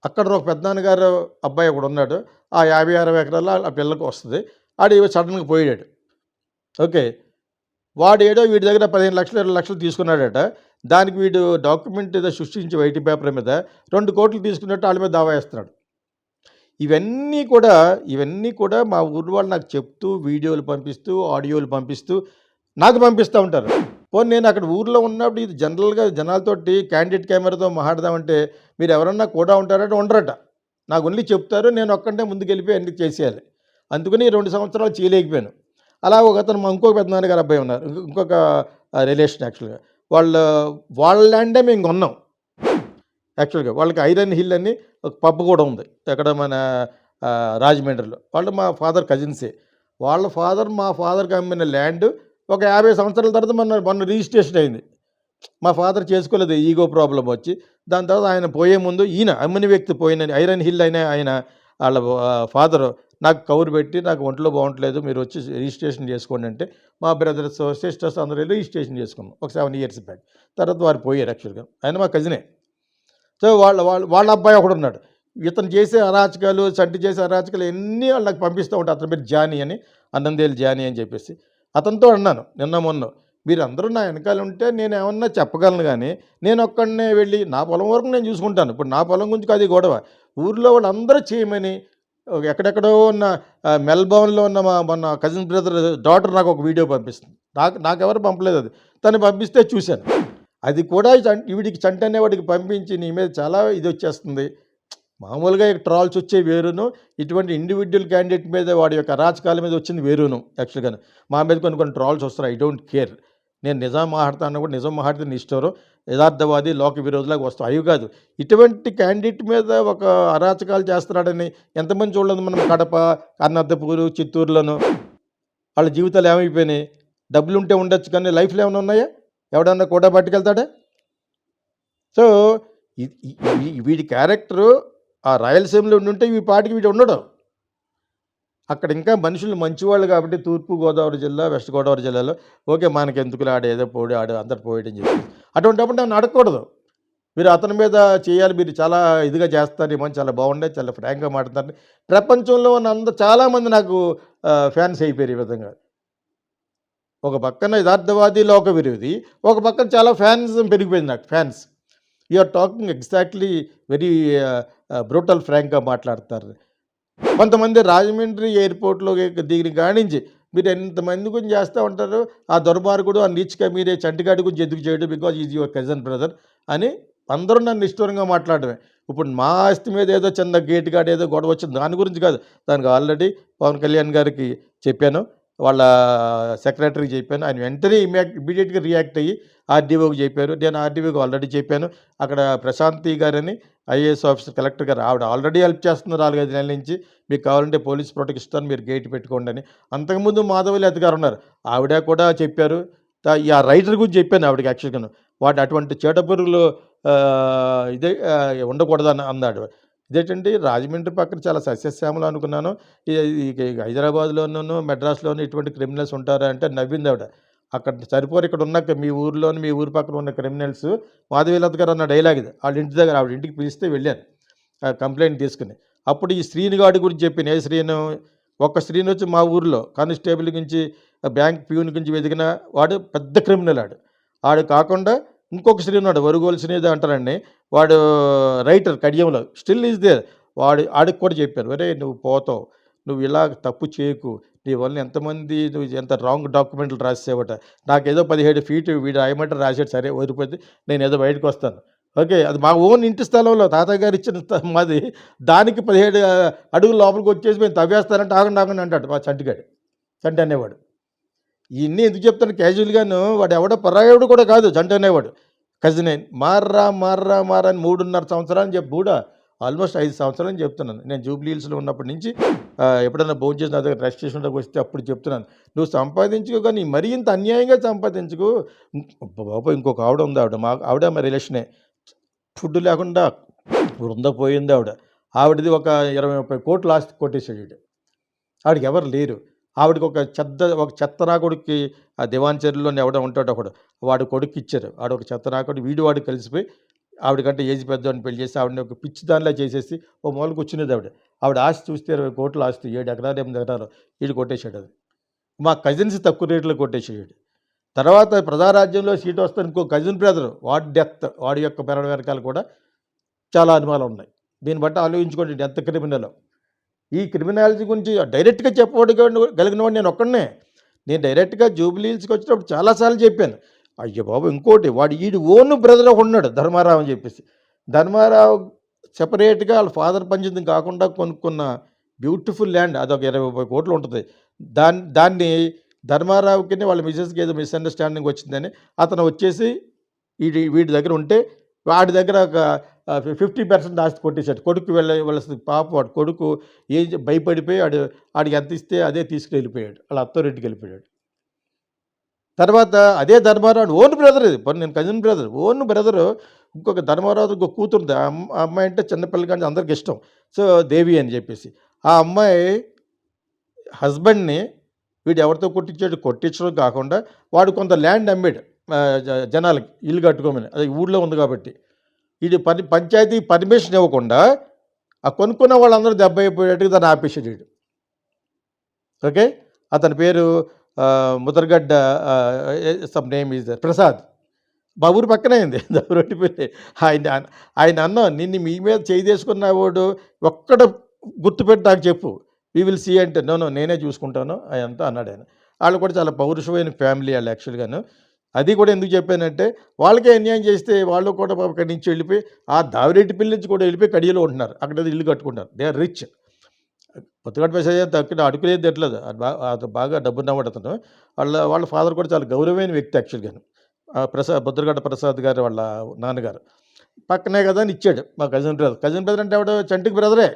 అక్కడ ఒక పెద్దనాన్నగారు అబ్బాయి ఒకడున్నాడు. ఆ 50, 60 ఎకరాల ఆ పిల్లకి వస్తది. ఆడు సడన్‌గా పోయాడు. ఓకే. వాడేడో వీడి దగ్గర 15 లక్షలు, 20 లక్షలు తీసుకున్నాడట. దానికి వీడు డాక్యుమెంట్ ఏదో సృష్టించి వైట్ పేపర్ మీద 2 కోట్లు తీసుకున్నట్టు ఆళ్ళ మీద దావా వేస్తున్నాడు. ఇవన్నీ కూడా మా ఊరు వాళ్ళు నాకు చెప్తూ, వీడియోలు పంపిస్తూ, ఆడియోలు పంపిస్తూ నాకు పంపిస్తూ ఉంటారు. పోనీ నేను అక్కడ ఊర్లో ఉన్నప్పుడు ఇది జనరల్‌గా జనాలతోటి క్యాండిడ్ కెమెరాతో మాట్లాడదామంటే మీరు ఎవరన్నా కూడా ఉంటారంటే ఉండరట. నాకు ఓన్లీ చెప్తారు. నేను ఒక్కడినే ముందుకెళ్ళిపోయి అన్నీ చేసేయాలి. అందుకని 2 సంవత్సరాలు చేయలేకపోయాను. అలా ఒకతను మా ఇంకొక పెద్దనాన్నగారు అబ్బాయి ఉన్నారు. ఇంకొక రిలేషన్ యాక్చువల్‌గా. వాళ్ళ ల్యాండే మేము కొన్నాం. యాక్చువల్‌గా వాళ్ళకి ఐరన్ హిల్ అని ఒక పబ్ కూడా ఉంది. ఎక్కడ మన రాజమండ్రిలో. వాళ్ళు మా ఫాదర్ కజిన్సే. వాళ్ళ ఫాదర్ మా ఫాదర్‌కి అమ్మిన ల్యాండ్ ఒక 50 సంవత్సరాల తర్వాత మొన్న రిజిస్ట్రేషన్ అయింది. మా ఫాదర్ చేసుకోలేదు ఈగో ప్రాబ్లమ్ వచ్చి. దాని తర్వాత ఆయన పోయే ముందు ఈయన అమ్మిన వ్యక్తి పోయిన ఐరన్ హిల్ అయిన ఆయన వాళ్ళ ఫాదరు నాకు కౌరు పెట్టి నాకు ఒంట్లో బాగుంటలేదు మీరు వచ్చి రిజిస్ట్రేషన్ చేసుకోండి అంటే మా బ్రదర్స్ సిస్టర్స్ అందరూ వెళ్ళి రిజిస్ట్రేషన్ చేసుకున్నాం ఒక 7 ఇయర్స్ బ్యాక్. తర్వాత వారు పోయారు యాక్చువల్‌గా. ఆయన మా కజినే. సో, వాళ్ళ అబ్బాయి ఒకడున్నాడు. ఇతను చేసే అరాచకాలు, చంటి చేసే అరాచకాలు అన్నీ వాళ్ళకి పంపిస్తూ ఉంటారు. అతని పేరు జానీ అని, అన్నందేలి జానీ అని చెప్పేసి. అతనితో అన్నాను నిన్న మొన్న, మీరందరూ నా వెనకాల ఉంటే నేనేమన్నా చెప్పగలను గానీ, నేనొక్కడినే వెళ్ళి నా పొలం వరకు నేను చూసుకుంటాను. ఇప్పుడు నా పొలం గురించి కాదు ఈ గొడవ. ఊర్లో వాళ్ళందరూ చేయమని ఎక్కడెక్కడో ఉన్న మెల్బోర్న్‌లో ఉన్న మొన్న కజిన్ బ్రదర్ డాటర్ నాకొక వీడియో పంపిస్తుంది. నాకెవరు పంపలేదది. తను పంపిస్తే చూశాను. అది కూడా ఈవిడికి చంటి అనేవాడికి పంపించి నీ మీద చాలా ఇదొచ్చేస్తుంది. మామూలుగా ట్రాల్స్ వచ్చేవి వేరును. ఇటువంటి ఇండివిడ్యువల్ క్యాండిడేట్ మీద వాడి యొక్క అరాచకాల మీద వచ్చింది వేరును యాక్చువల్‌గాను. మా మీద కొన్ని కొన్ని ట్రాల్స్ వస్తున్నాయి. I don't care. నేను నిజం మాట్లాడతాను కూడా నిజం మాట్లాడితే నీ ఇష్టం. యథార్థవాది, లోక విరోధులాగా వస్తాం. అవి కాదు. ఇటువంటి క్యాండిడేట్ మీద ఒక అరాచకాలు చేస్తున్నాడని ఎంతమంది చూడలేదు మనం కడప, అనంతపూరు, చిత్తూరులోను. వాళ్ళ జీవితాలు ఏమైపోయినాయి? డబ్బులుంటే ఉండొచ్చు కానీ లైఫ్‌లో ఏమైనా ఉన్నాయా? ఎవడన్నా కూడా పట్టుకెళ్తాడా? సో, ఇ ఈ వీడి క్యారెక్టరు ఆ రాయలసీమలో ఉండుంటే ఈ పాటికి వీడు ఉండడు. అక్కడ ఇంకా మనుషులు మంచివాళ్ళు కాబట్టి తూర్పు గోదావరి జిల్లా, వెస్ట్ గోదావరి జిల్లాలో ఓకే మనకెందుకులే ఆడేదో పోడు ఆడు అందరు పోయాడని చెప్పి. అటువంటప్పుడు నన్ను అడగకూడదు. మీరు అతని మీద చేయాలి, మీరు చాలా ఇదిగా చేస్తారేమో అని చాలా బాగుండే, చాలా ఫ్రాంక్‌గా మాట్లాడతారని ప్రపంచంలో ఉన్న చాలామంది నాకు ఫ్యాన్స్ అయిపోయారు ఈ విధంగా. ఒక పక్కన యథార్థవాది, లోక విరోధి, ఒక పక్కన చాలా ఫ్యాన్స్ పెరిగిపోయింది నాకు fans. You are talking exactly very brutal ఫ్రాంక్‌గా మాట్లాడతారు. కొంతమంది రాజమండ్రి ఎయిర్‌పోర్ట్‌లో దిగిన కానించి మీరు ఎంతమంది గురించి చేస్తూ ఉంటారు. ఆ దుర్మార్గుడు, ఆ నీచ్ కమీరే చంటిగాడి గురించి ఎందుకు చేయడు because is your cousin brother అని అందరూ నన్ను నిష్ఠూరంగా మాట్లాడడమే. ఇప్పుడు మా ఆస్తి మీద ఏదో చిన్న గేట్ కాడ ఏదో గొడవ వచ్చింది దాని గురించి కాదు. దానికి ఆల్రెడీ పవన్ కళ్యాణ్ గారికి చెప్పాను. వాళ్ళ సెక్రటరీకి చెప్పాను. ఆయన వెంటనే ఇమ్మీడియట్‌గా రియాక్ట్ అయ్యి ఆర్‌డీఓకి చెప్పారు. నేను ఆర్‌డీఓకి ఆల్రెడీ చెప్పాను. అక్కడ ప్రశాంతి గారని ఐఏఎస్ ఆఫీసర్, కలెక్టర్ గారు ఆవిడ ఆల్రెడీ హెల్ప్ చేస్తున్నారు 4, 5 నెలల నుంచి. మీకు కావాలంటే పోలీస్ ప్రొటెక్షన్ ఇస్తాను, మీరు గేట్ పెట్టుకోండి అని. అంతకుముందు మాధవీలత గారు ఉన్నారు. ఆవిడ కూడా చెప్పారు. ఆ రైటర్ గురించి చెప్పాను ఆవిడకి యాక్చువల్‌గాను. వాడు అటువంటి చీడపురుగులు ఉండకూడదని అన్నాడు. ఇదేంటండి రాజమండ్రి పక్కన చాలా సస్యశ్యామలం అనుకున్నాను. ఈ ఈ హైదరాబాద్‌లోను, మెడ్రాస్‌లోను ఇటువంటి క్రిమినల్స్ ఉంటారా అంటే నవ్విందావిడ. అక్కడ సరిపోరు ఇక్కడ ఉన్నాక మీ ఊర్లోని, మీ ఊరు పక్కన ఉన్న క్రిమినల్స్ మాధవీలత గారు అన్న డైలాగ్ ఇది. వాళ్ళ ఇంటి దగ్గర ఆవిడ ఇంటికి పిలిస్తే వెళ్ళాను కంప్లెయింట్ తీసుకుని. అప్పుడు ఈ శ్రీనుగాడి గురించి చెప్పాను. ఏ శ్రీను? ఒక్క శ్రీను వచ్చి మా ఊర్లో కానిస్టేబుల్ గురించి, బ్యాంక్ ప్యూన్ గురించి వెతికిన వాడు పెద్ద క్రిమినల్ ఆడు. ఆడు కాకుండా ఇంకొక శ్రీను ఉన్నాడు, వరుగోలు శ్రీనిధి అంటారండి. వాడు రైటర్ కడియంలో స్టిల్ ఈజ్ దేర్. ఆడికి కూడా చెప్పాను, ఒరేయ్ నువ్వు పోతావు, నువ్వు ఇలా తప్పు చేయకు, నీ వల్ల ఎంతమంది నువ్వు ఎంత రాంగ్ డాక్యుమెంట్లు రాసేవట. నాకేదో 17 ఫీట్ వీడు రాయమంటే రాసాడు, సరే వదిలిపోతే నేను ఏదో బయటకు వస్తాను. ఓకే, అది మా ఓన్ ఇంటి స్థలంలో తాతయ్య గారు ఇచ్చిన మాది. దానికి 17 అడుగుల లోపలికి వచ్చేసి మేము తవ్వేస్తానంటే ఆగండి ఆగండి అంటాడు మా చంటిగాడు, చంటి అనేవాడు. ఇవన్నీ ఎందుకు చెప్తాను క్యాజువల్గాను, వాడు ఎవడో పరాయుడు కూడా కాదు చంటి అనేవాడు, కజినే. మార్రా మార్రా మారా అని 3.5 సంవత్సరాలు చెప్పి కూడా ఆల్మోస్ట్ 5 సంవత్సరాలని చెప్తున్నాను. నేను జూబ్లీ హిల్స్లో ఉన్నప్పటి నుంచి ఎప్పుడైనా భోజనం చేసి నా దగ్గర రెస్ట్ స్టేషన్లోకి వస్తే అప్పుడు చెప్తున్నాను, నువ్వు సంపాదించుకో కానీ మరీ ఇంత అన్యాయంగా సంపాదించుకో. బాబు ఇంకొక ఆవిడ ఉంది, ఆవిడ మా రిలేషనే. ఫుడ్ లేకుండా పోయింది ఆవిడ. ఆవిడది ఒక 20-30 కోట్ల ఆస్తి కొట్టేసాడు వీడు. ఆవిడకి ఎవరు లేరు. ఆవిడకి ఒక చెత్తనాకుడికి ఆ దివాన్చర్లోని ఎవడో ఉంటాడు ఒకడు, వాడు కొడుకు ఇచ్చారు. ఒక చెత్తనాకుడు వాడు కలిసిపోయి ఆవిడకంటే ఏజ్ పెద్దవాడిని పెళ్లి చేసి ఆవిడని ఒక పిచ్చి దానిలా చేసేసి ఓ మూల కూర్చునేది ఆవిడ. ఆస్తి చూస్తే 20 కోట్ల ఆస్తి, 7 ఎకరాలు 8 ఎకరాలు వీడు కొట్టేశాడు. అది మా కజిన్స్ తక్కువ రేట్లో కొట్టేసాడు. తర్వాత ప్రజారాజ్యంలో సీటు వస్తే ఇంకో కజిన్ బ్రదర్ వాడి యొక్క పెరడ వెనకాల కూడా చాలా అనుమానాలు ఉన్నాయి. దీన్ని బట్టి ఆలోచించుకోండి ఎంత క్రిమినల్. ఈ క్రిమినాలిటీ గురించి డైరెక్ట్గా చెప్పగలిగిన వాడు నేను ఒక్కడనే. నేను డైరెక్ట్గా జూబ్లీ హిల్స్కి వచ్చినప్పుడు చాలాసార్లు చెప్పాను. అయ్యో బాబు ఇంకోటి వీడి ఓన్ బ్రదర్ ఉన్నాడు ధర్మారావు అని చెప్పేసి. ధర్మారావు సెపరేట్గా వాళ్ళ ఫాదర్ పంచింది కాకుండా కొనుక్కున్న బ్యూటిఫుల్ ల్యాండ్, అదొక 20-30 కోట్లు ఉంటుంది. దాన్ని ధర్మారావుకి వాళ్ళ మిసెస్కి ఏదో మిస్అండర్స్టాండింగ్ వచ్చిందని అతను వచ్చేసి వీడి దగ్గర ఉంటే వాడి దగ్గర ఒక 50% ఆస్తి కొట్టేశాడు. కొడుకు వెళ్ళవలసిన పాప వాడు కొడుకు భయపడిపోయి ఆడికి ఎంత ఇస్తే అదే తీసుకుని వెళ్ళిపోయాడు. వాళ్ళ అత్తోరింటికి వెళ్ళిపోయాడు. తర్వాత అదే ధర్మారావు ఓన్ బ్రదర్, ఇది నేను కజిన్ బ్రదర్, ఓన్ బ్రదరు ఇంకొక ధర్మారావు ఇంకొక కూతురుంది. ఆ అమ్మాయి అంటే చిన్నపిల్ల కానీ అందరికి ఇష్టం. సో దేవి అని చెప్పేసి ఆ అమ్మాయి హస్బెండ్ని వీడు ఎవరితో కొట్టించడం కాకుండా వాడు కొంత ల్యాండ్ అమ్మాడు జనాలకి ఇల్లు కట్టుకోమని. అది ఊళ్ళో ఉంది కాబట్టి వీడు పంచాయతీ పర్మిషన్ ఇవ్వకుండా ఆ కొనుక్కున్న వాళ్ళందరూ దెబ్బ అయిపోయేట్టుగా దాన్ని ఆపేసాడు వీడు. ఓకే, అతని పేరు Mudragada some name is Prasad. మా ఊరు పక్కనే అయింది రొట్టిపల్లి. ఆయన ఆయన అన్నాం, నిన్ను మీ మీద చేయి చేసుకున్నవాడు ఒక్కడు గుర్తుపెట్టి నాకు చెప్పు, వి విల్ సీ అంటే, నో నేనే చూసుకుంటాను అదంతా అన్నాడు ఆయన. వాళ్ళు కూడా చాలా పౌరుషమైన ఫ్యామిలీ వాళ్ళు యాక్చువల్గాను. అది కూడా ఎందుకు చెప్పానంటే, వాళ్ళకే అన్యాయం చేస్తే వాళ్ళు కూడా పాపం అక్కడి నుంచి వెళ్ళిపోయి ఆ దావిరెడ్డిపల్లి నుంచి కూడా వెళ్ళిపోయి కడియలో ఉంటున్నారు. అక్కడ ఇల్లు కట్టుకుంటారు. They are rich. Mudragada Prasad తక్కువ అడుగులేదు ఎట్లేదు, అది బాగా డబ్బున్నవాడు అతను. వాళ్ళ ఫాదర్ కూడా చాలా గౌరవమైన వ్యక్తి యాక్చువల్గాను. ముద్రగడ ప్రసాద్ గారు వాళ్ళ నాన్నగారు. పక్కనే కదా అని ఇచ్చాడు మా కజిన్ బ్రదర్. కజిన్ బ్రదర్ అంటే ఆవిడ చంటికి బ్రదరే.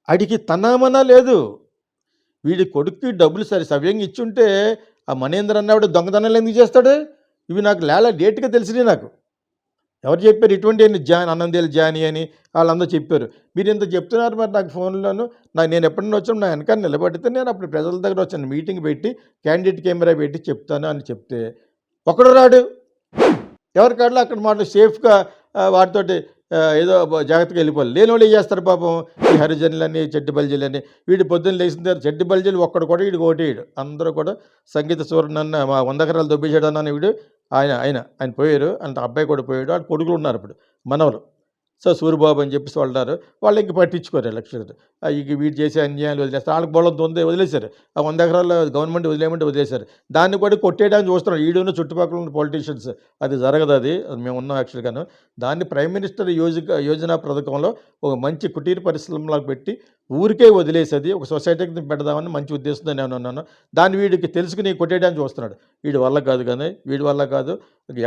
ఆడికి తనామనా లేదు. వీడి కొడుక్కి డబ్బులు సరే సవ్యంగా ఇచ్చుంటే ఆ మనేంద్ర అన్నవాడు దొంగతనాలు ఎందుకు చేస్తాడు? ఇవి నాకు డేట్గా తెలిసినాయి నాకు. ఎవరు చెప్పారు ఇటువంటి అన్నందేలు జాని అని వాళ్ళందరూ చెప్పారు. మీరు ఇంత చెప్తున్నారు మరి నాకు ఫోన్లోను. నేను ఎప్పుడైనా వచ్చాను నా వెనకాల నిలబడితే నేను అప్పుడు ప్రజల దగ్గర వచ్చాను, మీటింగ్ పెట్టి క్యాండిడేట్ కెమెరా పెట్టి చెప్తాను అని చెప్తే ఒకడు రాడు. ఎవరి కాడలో అక్కడ మాట సేఫ్గా వాటితోటి ఏదో జాగ్రత్తగా వెళ్ళిపోవాలి. లేని వాళ్ళు ఏం చేస్తారు పాపం, ఈ హరిజనులని చెడ్డి బల్జీలని. వీడి పొద్దున్న లేచిన తర్వాత చెడ్డి బల్జీలు ఒక్కడు కూడా వీడికి ఓటేయడు. అందరూ కూడా సంగీత సూరనన్న మా 100 ఎకరాలు దొబ్బేసాడన్న వీడు ఆయన పోయారు. అంత అబ్బాయి కూడా పోయాడు. వాళ్ళు కొడుకులు ఉన్నారు ఇప్పుడు మనవలు. సో సూరిబాబు అని చెప్పేసి వాళ్ళు ఉన్నారు. వాళ్ళు ఇంక పట్టించుకోరు ఎలక్షన్. ఇక వీడు చేసే అన్యాయాలు వదిలేస్తారు. వాళ్ళకి బోళ్ళంత ఉంది వదిలేశారు. ఆ 100 ఎకరాలు గవర్నమెంట్ వదిలేయమంటే వదిలేశారు. దాన్ని కూడా కొట్టేయడానికి చూస్తున్నారు ఈడున్న చుట్టుపక్కల ఉన్న పొలిటీషియన్స్. అది జరగదు. అది మేము ఉన్నాం యాక్చువల్గాను. దాన్ని ప్రైమ్ మినిస్టర్ యోజన పథకంలో ఒక మంచి కుటీర పరిశ్రమలకు పెట్టి ఊరికే వదిలేసేది ఒక సొసైటీకి పెడదామని మంచి ఉద్దేశంతో నేను ఉన్నాను. దాన్ని వీడికి తెలుసుకుని కొట్టేయడానికి చూస్తున్నాడు. వీడి వల్ల కాదు, కానీ వీడి వల్ల కాదు,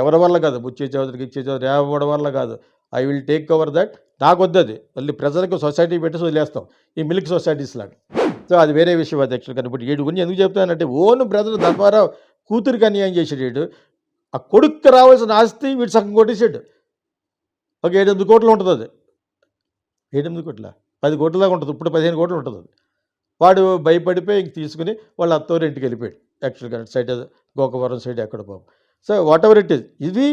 ఎవరి వల్ల కాదు, బుచ్చే చౌదరికి ఇచ్చే చౌదరి ఎవరి వల్ల కాదు. I will take over that. నాకు వద్దది. మళ్ళీ ప్రజలకు సొసైటీ పెట్టి వదిలేస్తాం, ఈ మిల్క్ సొసైటీస్ లాగా. సో అది వేరే విషయం. అది యాక్చువల్ కానీ ఇప్పుడు వీడి గురించి ఎందుకు చెప్తానంటే, ఓన్ బ్రదర్ ధర్మారావు కూతురికి అన్యాయం చేసాడు వీడు. ఆ కొడుక్కి రావాల్సిన ఆస్తి వీడు సగం కొట్టేసాడు. ఒక 7-8 కోట్లు ఉంటుంది. అది 7-8 కోట్ల 10 కోట్ల దాకా ఉంటుంది. ఇప్పుడు 15 కోట్లు ఉంటుంది. అది వాడు భయపడిపోయి ఇంక తీసుకుని వాళ్ళ అత్తవారి ఇంటికి వెళ్ళిపోయాడు. యాక్చువల్గా సైడ్ గోకవరం సైడ్ ఎక్కడ పాపం. So what ever it is, ఇది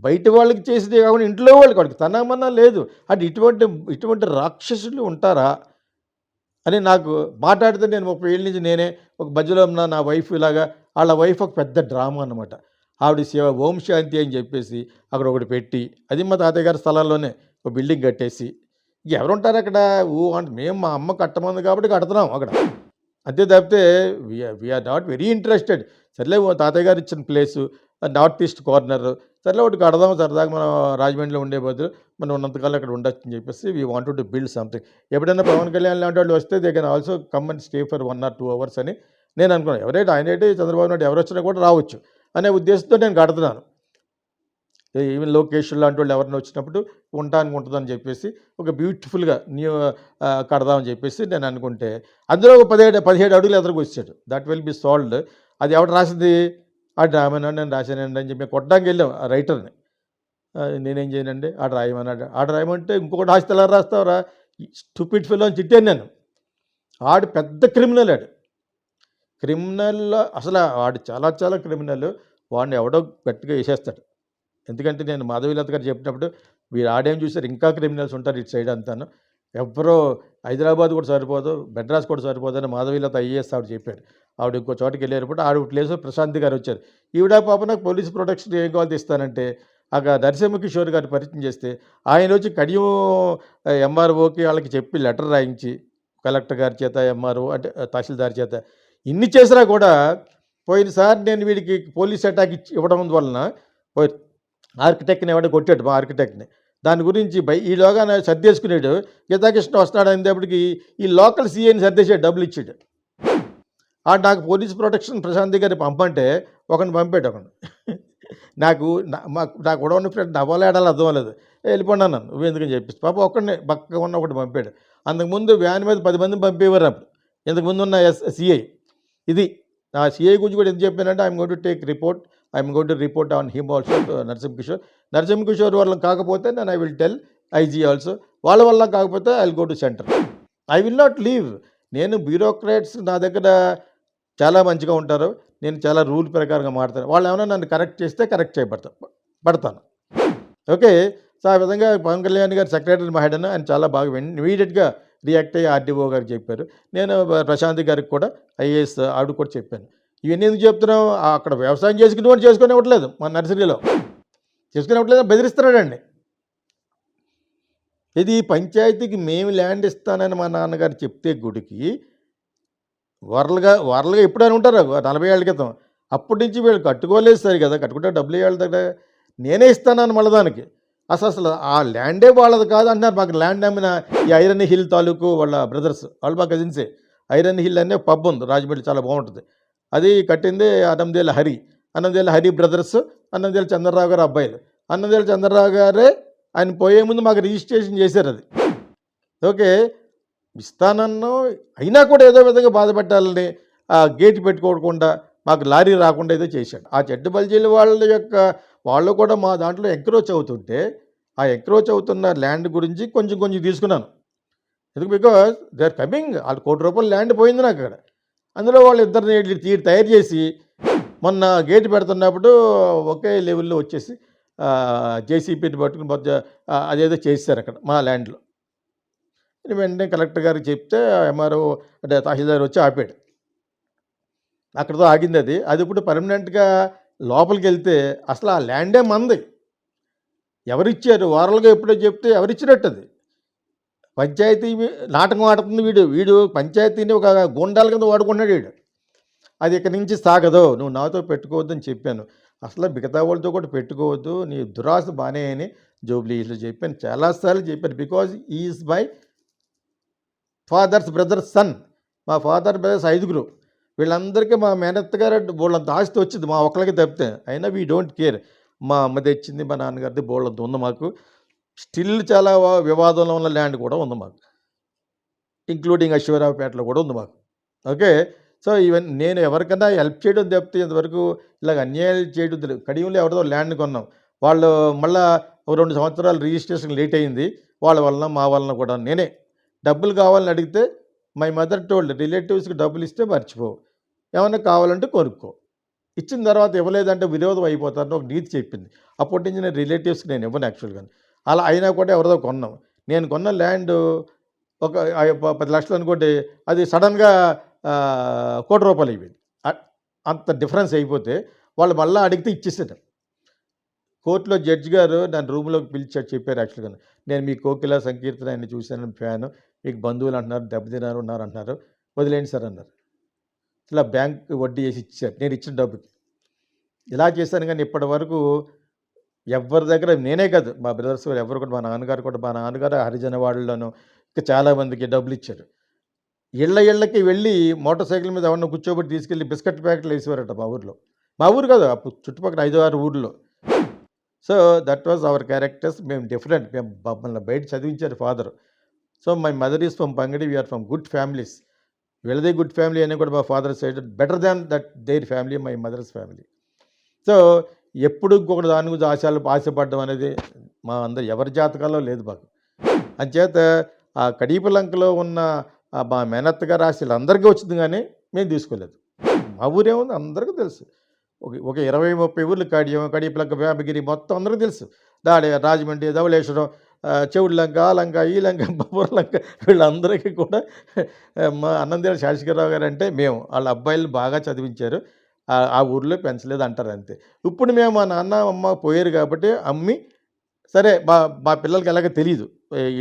బయట వాళ్ళకి చేసేదే కాకుండా ఇంట్లో వాళ్ళకి వాడికి తనమన్నా లేదు. అంటే ఇటువంటి రాక్షసులు ఉంటారా అని నాకు మాట్లాడితే, నేను 30 ఏళ్ళ నుంచి నేనే ఒక మధ్యలో ఉన్న నా వైఫ్ ఇలాగా, వాళ్ళ వైఫ్ ఒక పెద్ద డ్రామా అనమాట. ఆవిడ ఓం శాంతి అని చెప్పేసి అక్కడ ఒకటి పెట్టి, అది మా తాతయ్య గారి స్థలాల్లోనే ఒక బిల్డింగ్ కట్టేసి, ఎవరుంటారు అక్కడ అంటే మేము మా అమ్మ కట్టమంది కాబట్టి కడుతున్నాం అక్కడ. అంతే తప్పితే వీఆర్ నాట్ వెరీ ఇంట్రెస్టెడ్. సర్లే తాతయ్య గారు ఇచ్చిన ప్లేసు నార్త్ ఈస్ట్ కార్నర్, సర్లే ఒకటి కడదాం సరదాగా, మనం రాజమండ్రిలో ఉండే బదులు మనం ఉన్నంతకాలం అక్కడ ఉండొచ్చు అని చెప్పేసి we wanted to build something. ఎప్పుడైనా పవన్ కళ్యాణ్ లాంటి వాళ్ళు వస్తే they can also come and stay for 1 or 2 hours అని నేను అనుకున్నాను. ఆయన చంద్రబాబు నాయుడు ఎవరు వచ్చినా కూడా రావచ్చు అనే ఉద్దేశంతో నేను కడుతున్నాను. ఈవెన్ లోకేష్ లాంటి వాళ్ళు ఎవరైనా వచ్చినప్పుడు ఉండటానికి ఉంటుందని చెప్పేసి ఒక బ్యూటిఫుల్గా కడదామని చెప్పేసి నేను అనుకుంటే, అందులో ఒక 17 అడుగులు ఎదురుకు వచ్చాడు. That will be solved. అది ఎవరు రాసింది? ఆ డ్రామానండి, నేను రాశానండి అని చెప్పి కొట్టడానికి వెళ్ళాం ఆ రైటర్ని. నేనేం చేయనండి, ఆడ రాయమన్నాడు. ఆడ రాయమంటే ఇంకొకటి రాస్తే ఎలా రాస్తావురా స్టూపిడ్ ఫెలో అని తిట్టాను నేను. ఆడు పెద్ద క్రిమినల్. క్రిమినల్లో అసలు ఆడు చాలా చాలా క్రిమినల్. వాడిని ఎవడో గట్టిగా వేసేస్తాడు. ఎందుకంటే నేను మాధవీలత గారు చెప్పినప్పుడు, వీరు ఆడేం చూసారు, ఇంకా క్రిమినల్స్ ఉంటారు ఇటు సైడ్ అంతాను, ఎవరో హైదరాబాద్ కూడా సరిపోదు, మెడ్రాస్ కూడా సరిపోదు అని మాధవీలత ఐఏఎస్ ఆవిడ చెప్పారు. ఆవిడ ఇంకో చోటుకి వెళ్ళేటప్పుడు ఆవిడ ప్లేస్ ప్రశాంతి గారు వచ్చారు. ఈవిడ పాప నాకు పోలీస్ ప్రొటెక్షన్ ఏం కావాలి ఇస్తానంటే, అక్కడ నరసింహకిషోర్ గారిని పరిచయం చేస్తే ఆయన వచ్చి కడియం ఎంఆర్ఓకి వాళ్ళకి చెప్పి లెటర్ రాయించి, కలెక్టర్ గారి చేత, ఎంఆర్ఓ అంటే తహసీల్దార్ చేత ఇన్ని చేసినా కూడా, పోయినసారి నేను వీడికి పోలీస్ అటాక్ ఇవ్వడం వలన ఆర్కిటెక్ట్ని ఎవడో కొట్టాడు, మా ఆర్కిటెక్ట్ని. దాని గురించి ఈలోగా సర్దేసుకునేడు. గీతాకృష్ణ వస్తున్నాడు అనేటప్పటికి ఈ లోకల్ సీఏని సర్దేసాడు, డబ్బులు ఇచ్చాడు. నాకు పోలీస్ ప్రొటెక్షన్ ప్రశాంతి గారిని పంపంటే ఒకరిని పంపాడు. నాకు కూడా ఉన్న ఫ్రెండ్ నవ్వలేడాలి అర్థం లేదు. వెళ్ళిపోండి అన్నాను, నువ్వు ఎందుకని చెప్పేసి. పాప ఒక్కడిని పక్కగా ఉన్న ఒకటి పంపాడు. అంతకుముందు వ్యాన్ మీద 10 మందిని పంపేవారు అప్పుడు, ఇంతకుముందు ఉన్న సిఐ. ఇది ఆ సిఐ గురించి కూడా ఎందుకు చెప్పానంటే, I'm going to take report, I'm going to report on him also, Narasimha Kishore వల్ల కాకపోతే నేను I will tell IG also, వాళ్ళ వల్ల కాకపోతే I will go to centre. I will not leave. నేను బ్యూరోక్రాట్స్ నా దగ్గర చాలా మంచిగా ఉంటారు, నేను చాలా రూల్ ప్రకారంగా మాడతాను. వాళ్ళు ఏమైనా నన్ను కరెక్ట్ చేస్తే కరెక్ట్ పడతాను. ఓకే. సో ఆ విధంగా పవన్ కళ్యాణ్ గారు సెక్రటరీ మహాడన్ ఆయన చాలా బాగా ఇమీడియట్గా రియాక్ట్ అయ్యి ఆర్డీఓ గారికి చెప్పారు. నేను ప్రశాంత్ గారికి కూడా ఐఏఎస్ ఆవిడ కూడా చెప్పాను. ఇవన్నీ ఎందుకు చెప్తున్నాం, అక్కడ వ్యవసాయం చేసుకునేవాడు చేసుకునివ్వట్లేదు, మన నర్సరీలో చేసుకునివ్వట్లేదు, బెదిరిస్తున్నాడండి. ఇది పంచాయతీకి మేము ల్యాండ్ ఇస్తానని మా నాన్నగారు చెప్తే గుడికి వరలుగా ఎప్పుడైనా ఉంటారు 40 ఏళ్ల క్రితం. అప్పటి నుంచి వీళ్ళు కట్టుకోలేదు సరి కదా, కట్టుకుంటే డబ్బులు ఇవ్వాలి దగ్గర, నేనే ఇస్తానని మళ్ళీ దానికి అసలు ఆ ల్యాండే వాళ్ళది కాదు అంటున్నారు. మాకు ల్యాండ్ అమ్మిన ఈ ఐరన్ హిల్ తాలూకు వాళ్ళ బ్రదర్స్, వాళ్ళు మా కజిన్సే. ఐరన్ హిల్ అనే పబ్ ఉంది రాజమండ్రి, చాలా బాగుంటుంది. అది కట్టింది అన్నందేల హరి బ్రదర్స్, అన్నందేల చంద్రరావు గారు అబ్బాయిలు. అన్నందేల చంద్రరావు గారే ఆయన పోయే ముందు మాకు రిజిస్ట్రేషన్ చేశారు. అది ఓకే, ఇస్తానన్నో అయినా కూడా ఏదో విధంగా బాధపెట్టాలని గేట్ పెట్టుకోకుండా మాకు లారీ రాకుండా ఏదో చేశాడు. ఆ చెట్టు బల్జీలు వాళ్ళు కూడా మా దాంట్లో ఎంక్రోచ్ అవుతుంటే, ఆ ఎంక్రోచ్ అవుతున్న ల్యాండ్ గురించి కొంచెం తీసుకున్నాను. ఎందుకు, బికాజ్ దే ఆర్ కమింగ్, వాళ్ళు ₹1 కోటి ల్యాండ్ పోయింది నాకు అక్కడ. అందులో వాళ్ళు ఇద్దరిని తయారు చేసి మొన్న గేట్ పెడుతున్నప్పుడు ఒకే లెవెల్లో వచ్చేసి జేసీపీని పట్టుకుని అదేదో చేశారు అక్కడ మా ల్యాండ్లో. వెంటనే కలెక్టర్ గారికి చెప్తే ఎంఆర్ఓ అంటే తహసీల్దార్ వచ్చి ఆపాడు. అక్కడితో ఆగింది. అది ఇప్పుడు పర్మనెంట్గా లోపలికి వెళ్తే అసలు ఆ ల్యాండే మంది. ఎవరిచ్చారు, వారలుగా ఎప్పుడో చెప్తే ఎవరిచ్చినట్టు అది. పంచాయతీ నాటకం ఆడుతుంది వీడు పంచాయతీని ఒక గూండాల కింద వాడుకున్నాడు వీడు. అది ఇక్కడి నుంచి సాగదు, నువ్వు నాతో పెట్టుకోవద్దు అని చెప్పాను. అసలు మిగతా వాళ్ళతో కూడా పెట్టుకోవద్దు, నీ దురాశ బానే అని జూబ్లీహిల్స్లో చెప్పాను, చాలాసార్లు చెప్పాను. Because is my father's brothers son. మా ఫాదర్ బ్రదర్స్ 5గురు, వీళ్ళందరికీ మా మేనత్త గారు బోళ్ళంత ఆస్తి వచ్చింది, మా ఒక్కరికి తప్పితే. అయినా వీ డోంట్ కేర్. మా అమ్మ తెచ్చింది, మా నాన్నగారిది బోళ్ళంత ఉంది మాకు. స్టిల్ చాలా వివాదంలో ఉన్న ల్యాండ్ కూడా ఉంది మాకు, ఇంక్లూడింగ్ అశ్వరావుపేటలో కూడా ఉంది మాకు. ఓకే, సో ఈవెన్ నేను ఎవరికైనా హెల్ప్ చేయడం తప్పితే ఇంతవరకు ఇలాగ అన్యాయాలు చేయడం తెలియదు. కడియంలో ఎవరిదో ల్యాండ్ కొన్నాం, వాళ్ళు మళ్ళీ 2 సంవత్సరాలు రిజిస్ట్రేషన్ లేట్ అయింది, వాళ్ళ వలన మా వలన కూడా. నేనే డబ్బులు కావాలని అడిగితే మై మదర్ టోల్డ్, రిలేటివ్స్కి డబ్బులు ఇస్తే మర్చిపో, ఏమన్నా కావాలంటే కొనుక్కో, ఇచ్చిన తర్వాత ఇవ్వలేదంటే విరోధం అయిపోతారని ఒక నీతి చెప్పింది. అప్పటి నుంచి నేను రిలేటివ్స్కి నేను ఇవ్వను యాక్చువల్గా. అలా అయినా కూడా ఎవరిదో కొన్నాం. నేను కొన్న ల్యాండ్ ఒక 10 లక్షలు అనుకోండి, అది సడన్గా ₹1 కోటి అయిపోయింది. అంత డిఫరెన్స్ అయిపోతే వాళ్ళు మళ్ళీ అడిగితే ఇచ్చేసారు. కోర్టులో జడ్జి గారు నన్ను రూమ్లోకి పిలిచాడు, చెప్పారు యాక్చువల్గా, నేను మీ కోకిల సంకీర్తన ఆయన చూశాను, ఫ్యాను, మీకు బంధువులు అంటున్నారు, దెబ్బతిన్నారు ఉన్నారు అంటున్నారు, వదిలేండి సార్ అన్నారు. ఇలా బ్యాంక్ వడ్డీ వేసి ఇచ్చారు నేను ఇచ్చిన డబ్బుకి. ఇలా చేశాను, కానీ ఇప్పటి వరకు ఎవరి దగ్గర, నేనే కాదు మా బ్రదర్స్ ఎవరు కూడా, మా నాన్నగారు హరిజన వాళ్ళలోనూ ఇంకా చాలామందికి డబ్బులు ఇచ్చారు. ఇళ్ళకి వెళ్ళి మోటార్ సైకిల్ మీద ఎవరినో కూర్చోబెట్టి తీసుకెళ్ళి బిస్కెట్ ప్యాకెట్లు వేసేవారట మా ఊరు కాదు, అప్పుడు చుట్టుపక్కల 5-6 ఊర్లో. So that was our characters. మేము డిఫరెంట్, మేము మమ్మల్ని బయట చదివించారు father. So my mother is from Pangadi, we are from good families. వీళ్ళదే గుడ్ ఫ్యామిలీ అని కూడా మా father side better than that their family, my mother's family. So ఎప్పుడు ఇంకొకటి దాని గురించి ఆశపడడం అనేది మా అందరు ఎవరి జాతకాల్లో లేదు మాకు. అంచేత ఆ కడీపలంకలో ఉన్న మా మేనత్త గారి ఆశలు అందరికీ వచ్చింది, కానీ మేము తీసుకోలేదు. మా ఊరేముంది అందరికీ తెలుసు, ఒక 20-30 ఊర్లు కడీపలంక, వేమగిరి మొత్తం అందరికీ తెలుసు. రాజమండ్రి, ధవళేశ్వరం, చెవుడు లంక, ఆ లంక, ఈ లంక, బొబ్బర్ లంక, వీళ్ళందరికీ కూడా మా అన్నందేల శాసకరావు గారు అంటే మేము వాళ్ళ అబ్బాయిలు బాగా చదివించారు, ఆ ఊర్లో పెంచలేదు అంటారు అంతే. ఇప్పుడు మేము మా నాన్న అమ్మ పోయారు కాబట్టి అమ్మి, సరే మా పిల్లలకి ఎలాగో తెలియదు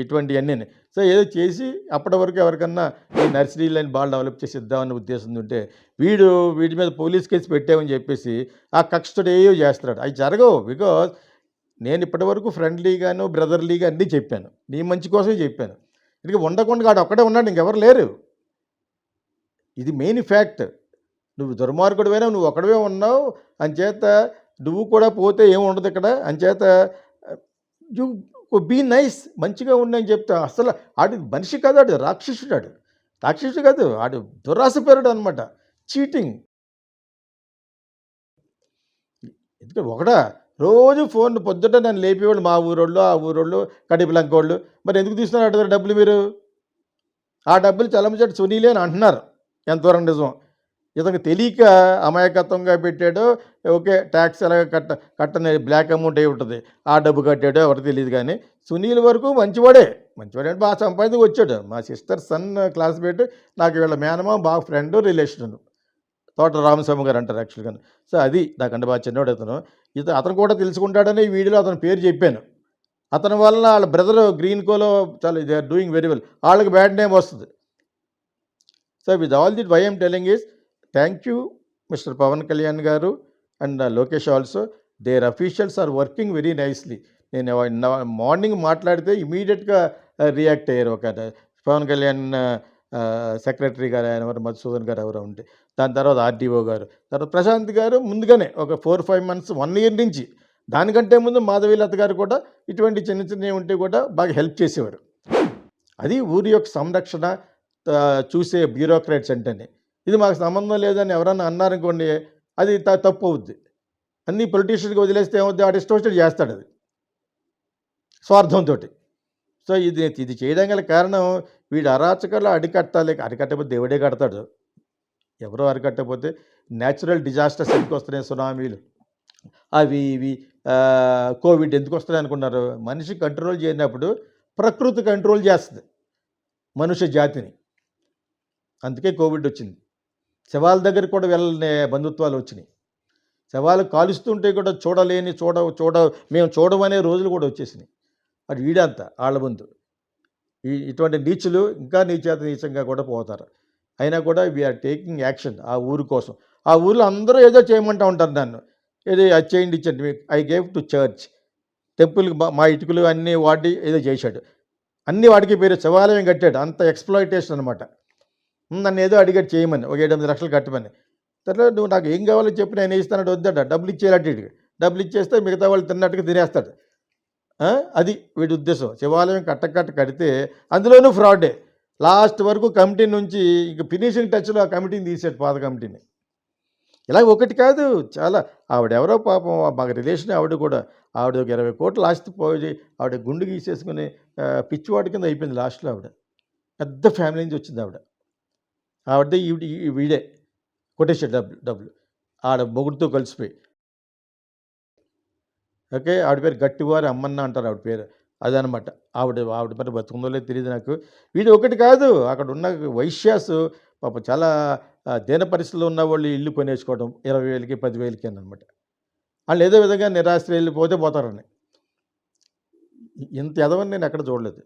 ఇటువంటివన్నీ. సో ఏదో చేసి అప్పటి వరకు ఎవరికన్నా ఈ నర్సరీలని బాగా డెవలప్ చేసి ఇద్దామనే ఉద్దేశం ఉంటే, వీటి మీద పోలీస్ కేసు పెట్టామని చెప్పేసి ఆ కక్షతో ఏవో చేస్తున్నాడు. అవి జరగవు. బికాజ్ నేను ఇప్పటివరకు ఫ్రెండ్లీగాను బ్రదర్లీగా అన్నీ చెప్పాను, నీ మంచి కోసమే చెప్పాను. ఇక ఉండకుండా వాడు ఒక్కడే ఉన్నాడు, ఇంకెవరు లేరు. ఇది మెయిన్ ఫ్యాక్ట్. నువ్వు దుర్మార్గుడివైనా నువ్వు ఒక్కడవే ఉన్నావు, అంచేత నువ్వు కూడా పోతే ఏముండదు ఇక్కడ, అంచేత యూ బీ నైస్, మంచిగా ఉండని చెప్తా. అసలు ఆడు మనిషి కాదు, ఆడు రాక్షసుడు కాదు, ఆడు దురాశపరుడు అనమాట, చీటింగ్. ఎందుకంటే రోజు ఫోన్ పొద్దుట నన్ను లేపేవాళ్ళు మా ఊరోళ్ళు, ఆ ఊరోళ్ళు, కడిపలంకోళ్ళు. మరి ఎందుకు తీసుకున్నారు డబ్బులు మీరు? ఆ డబ్బులు చలమచెట్టు సునీలే అని అంటున్నారు, ఎంతవరకు నిజం. ఇతనికి తెలియక అమాయకత్వంగా పెట్టాడో, ఓకే ట్యాక్స్ ఎలాగ కట్టని బ్లాక్ అమౌంట్ అయి ఉంటుంది. ఆ డబ్బు కట్టాడో ఎవరికి తెలీదు గానీ, సునీల్ వరకు మంచివాడే. మంచివాడే అంటే బాగా సంపాదించి వచ్చాడు. మా సిస్టర్ సన్ క్లాస్‌మేట్. నాకు వీళ్ళ మేనమామ బాగా ఫ్రెండు, రిలేషను. తోట రామస్వామి గారు అంటారు యాక్చువల్‌గాను. సో, అది నాకంటే బాగా చిన్నోడు అతను. అతను కూడా తెలుసుకుంటాడని ఈ వీడియోలో అతని పేరు చెప్పాను. అతని వలన ఆళ్ళ బ్రదరు గ్రీన్ కోలో చాలా they are doing very well. ఆళ్ళకి బ్యాడ్ నేమ్ వస్తది. So, with all that why I'm telling is thank you mister Pawan Kalyan గారు and Lokesh also. Their officials are working very nicely. నేను మార్నింగ్ మాట్లాడితే ఇమ్మీడియేట్‌గా రియాక్ట్ అయ్యారు. ఒక పవన్ కళ్యాణ్ సెక్రటరీ గారు ఆయన ఎవరు మధుసూదన్ గారు ఎవరో ఉంటే. దాని తర్వాత ఆర్‌డీఓ గారు. తర్వాత ప్రశాంత్ గారు ముందుగానే ఒక 4, 5 మంత్స్ 1 ఇయర్ నుంచి. దానికంటే ముందు మాధవీలత గారు కూడా ఇటువంటి చిన్న చిన్నవి ఉంటే కూడా బాగా హెల్ప్ చేసేవారు. అది ఊరి యొక్క సంరక్షణ చూసే బ్యూరోక్రాట్స్ అంటేనే. ఇది మాకు సంబంధం లేదని ఎవరన్నా అన్నారనుకోండి, అది తప్పు అవుద్ది. అన్నీ పొలిటీషియన్‌కి వదిలేస్తే ఏమవుద్ది, వాడు ఇష్టం వచ్చినట్టు చేస్తాడది స్వార్థంతోటి. సో, ఇది చేయడం గల కారణం వీడి అరాచకాలు అరికట్టాలి. అరికట్టకపోతే దేవుడే కడతాడు. ఎవరో అరికట్టకపోతే న్యాచురల్ డిజాస్టర్స్ ఎందుకొస్తున్నాయి, సునామీలు అవి ఇవి కోవిడ్ ఎందుకొస్తున్నాయి అనుకున్నారు? మనిషి కంట్రోల్ చేయనప్పుడు ప్రకృతి కంట్రోల్ చేస్తుంది మనుష్య జాతిని. అందుకే కోవిడ్ వచ్చింది. శవాల దగ్గరికి కూడా వెళ్ళని బంధుత్వాలు వచ్చినాయి. శవాలు కాలుస్తుంటే కూడా మేము చూడమనే రోజులు కూడా వచ్చేసినాయి. అది వీడంతా ఆళ్ళ ముందు. ఇటువంటి నీచులు ఇంకా నీచంగా కూడా పోతారు. అయినా కూడా వీఆర్ టేకింగ్ యాక్షన్ ఆ ఊరు కోసం. ఆ ఊర్లో అందరూ ఏదో చేయమంటా ఉంటారు నన్ను. ఏదో అది చేయండి, ఇచ్చండి. I gave to church. టెంపుల్‌కి మా ఇటుకలు అన్నీ వాడి ఏదో చేశాడు. అన్నీ వాడికి పేరు శివాలయం కట్టాడు. అంత ఎక్స్‌ప్లాయిటేషన్ అనమాట. నన్ను ఏదో అడిగాడు చేయమని, ఒక 7-8 లక్షలు కట్టమని. తర్వాత నువ్వు నాకు ఏం కావాలో చెప్పు నేను ఇస్తానంటే వద్దట. డబ్బులు ఇచ్చేయాలట ఈడికి. డబ్బులు ఇచ్చేస్తే మిగతా వాళ్ళు తిన్నట్టుగా తినేస్తాడు. అది వీడి ఉద్దేశం. శివాలయం కడితే అందులోనూ ఫ్రాడే. లాస్ట్ వరకు కమిటీ నుంచి ఇంక ఫినిషింగ్ టచ్‌లో ఆ కమిటీని తీసాడు, పాత కమిటీని. ఇలా ఒకటి కాదు చాలా. ఆవిడెవరో పాపం మాకు రిలేషన్ ఆవిడ కూడా. ఆవిడ ఒక 20 కోట్ల ఆస్తి పోయి ఆవిడ గుండు గీసేసుకుని పిచ్చివాడి కింద అయిపోయింది లాస్ట్‌లో ఆవిడ. పెద్ద ఫ్యామిలీ నుంచి వచ్చింది ఆవిడ. ఆవిడదే వీడే కొట్టేసాడు డబ్బులు ఆడ మొగుడుతో కలిసిపోయి. ఓకే. ఆవిడ పేరు గట్టివారి అమ్మన్న అంటారు ఆవిడ పేరు. అదనమాట. ఆవిడ మరి బతుకుందో లేదో తెలీదు నాకు. వీడు ఒకటి కాదు, అక్కడ ఉన్న వైశ్యాసు పాపం చాలా దీన పరిస్థితుల్లో ఉన్నవాళ్ళు ఇల్లు కొనేసుకోవడం 20,000కి 10,000కి అనమాట. వాళ్ళు ఏదో విధంగా నిరాశ్రయులు పోతారని. ఇంత ఎదవని నేను ఎక్కడ చూడలేదు.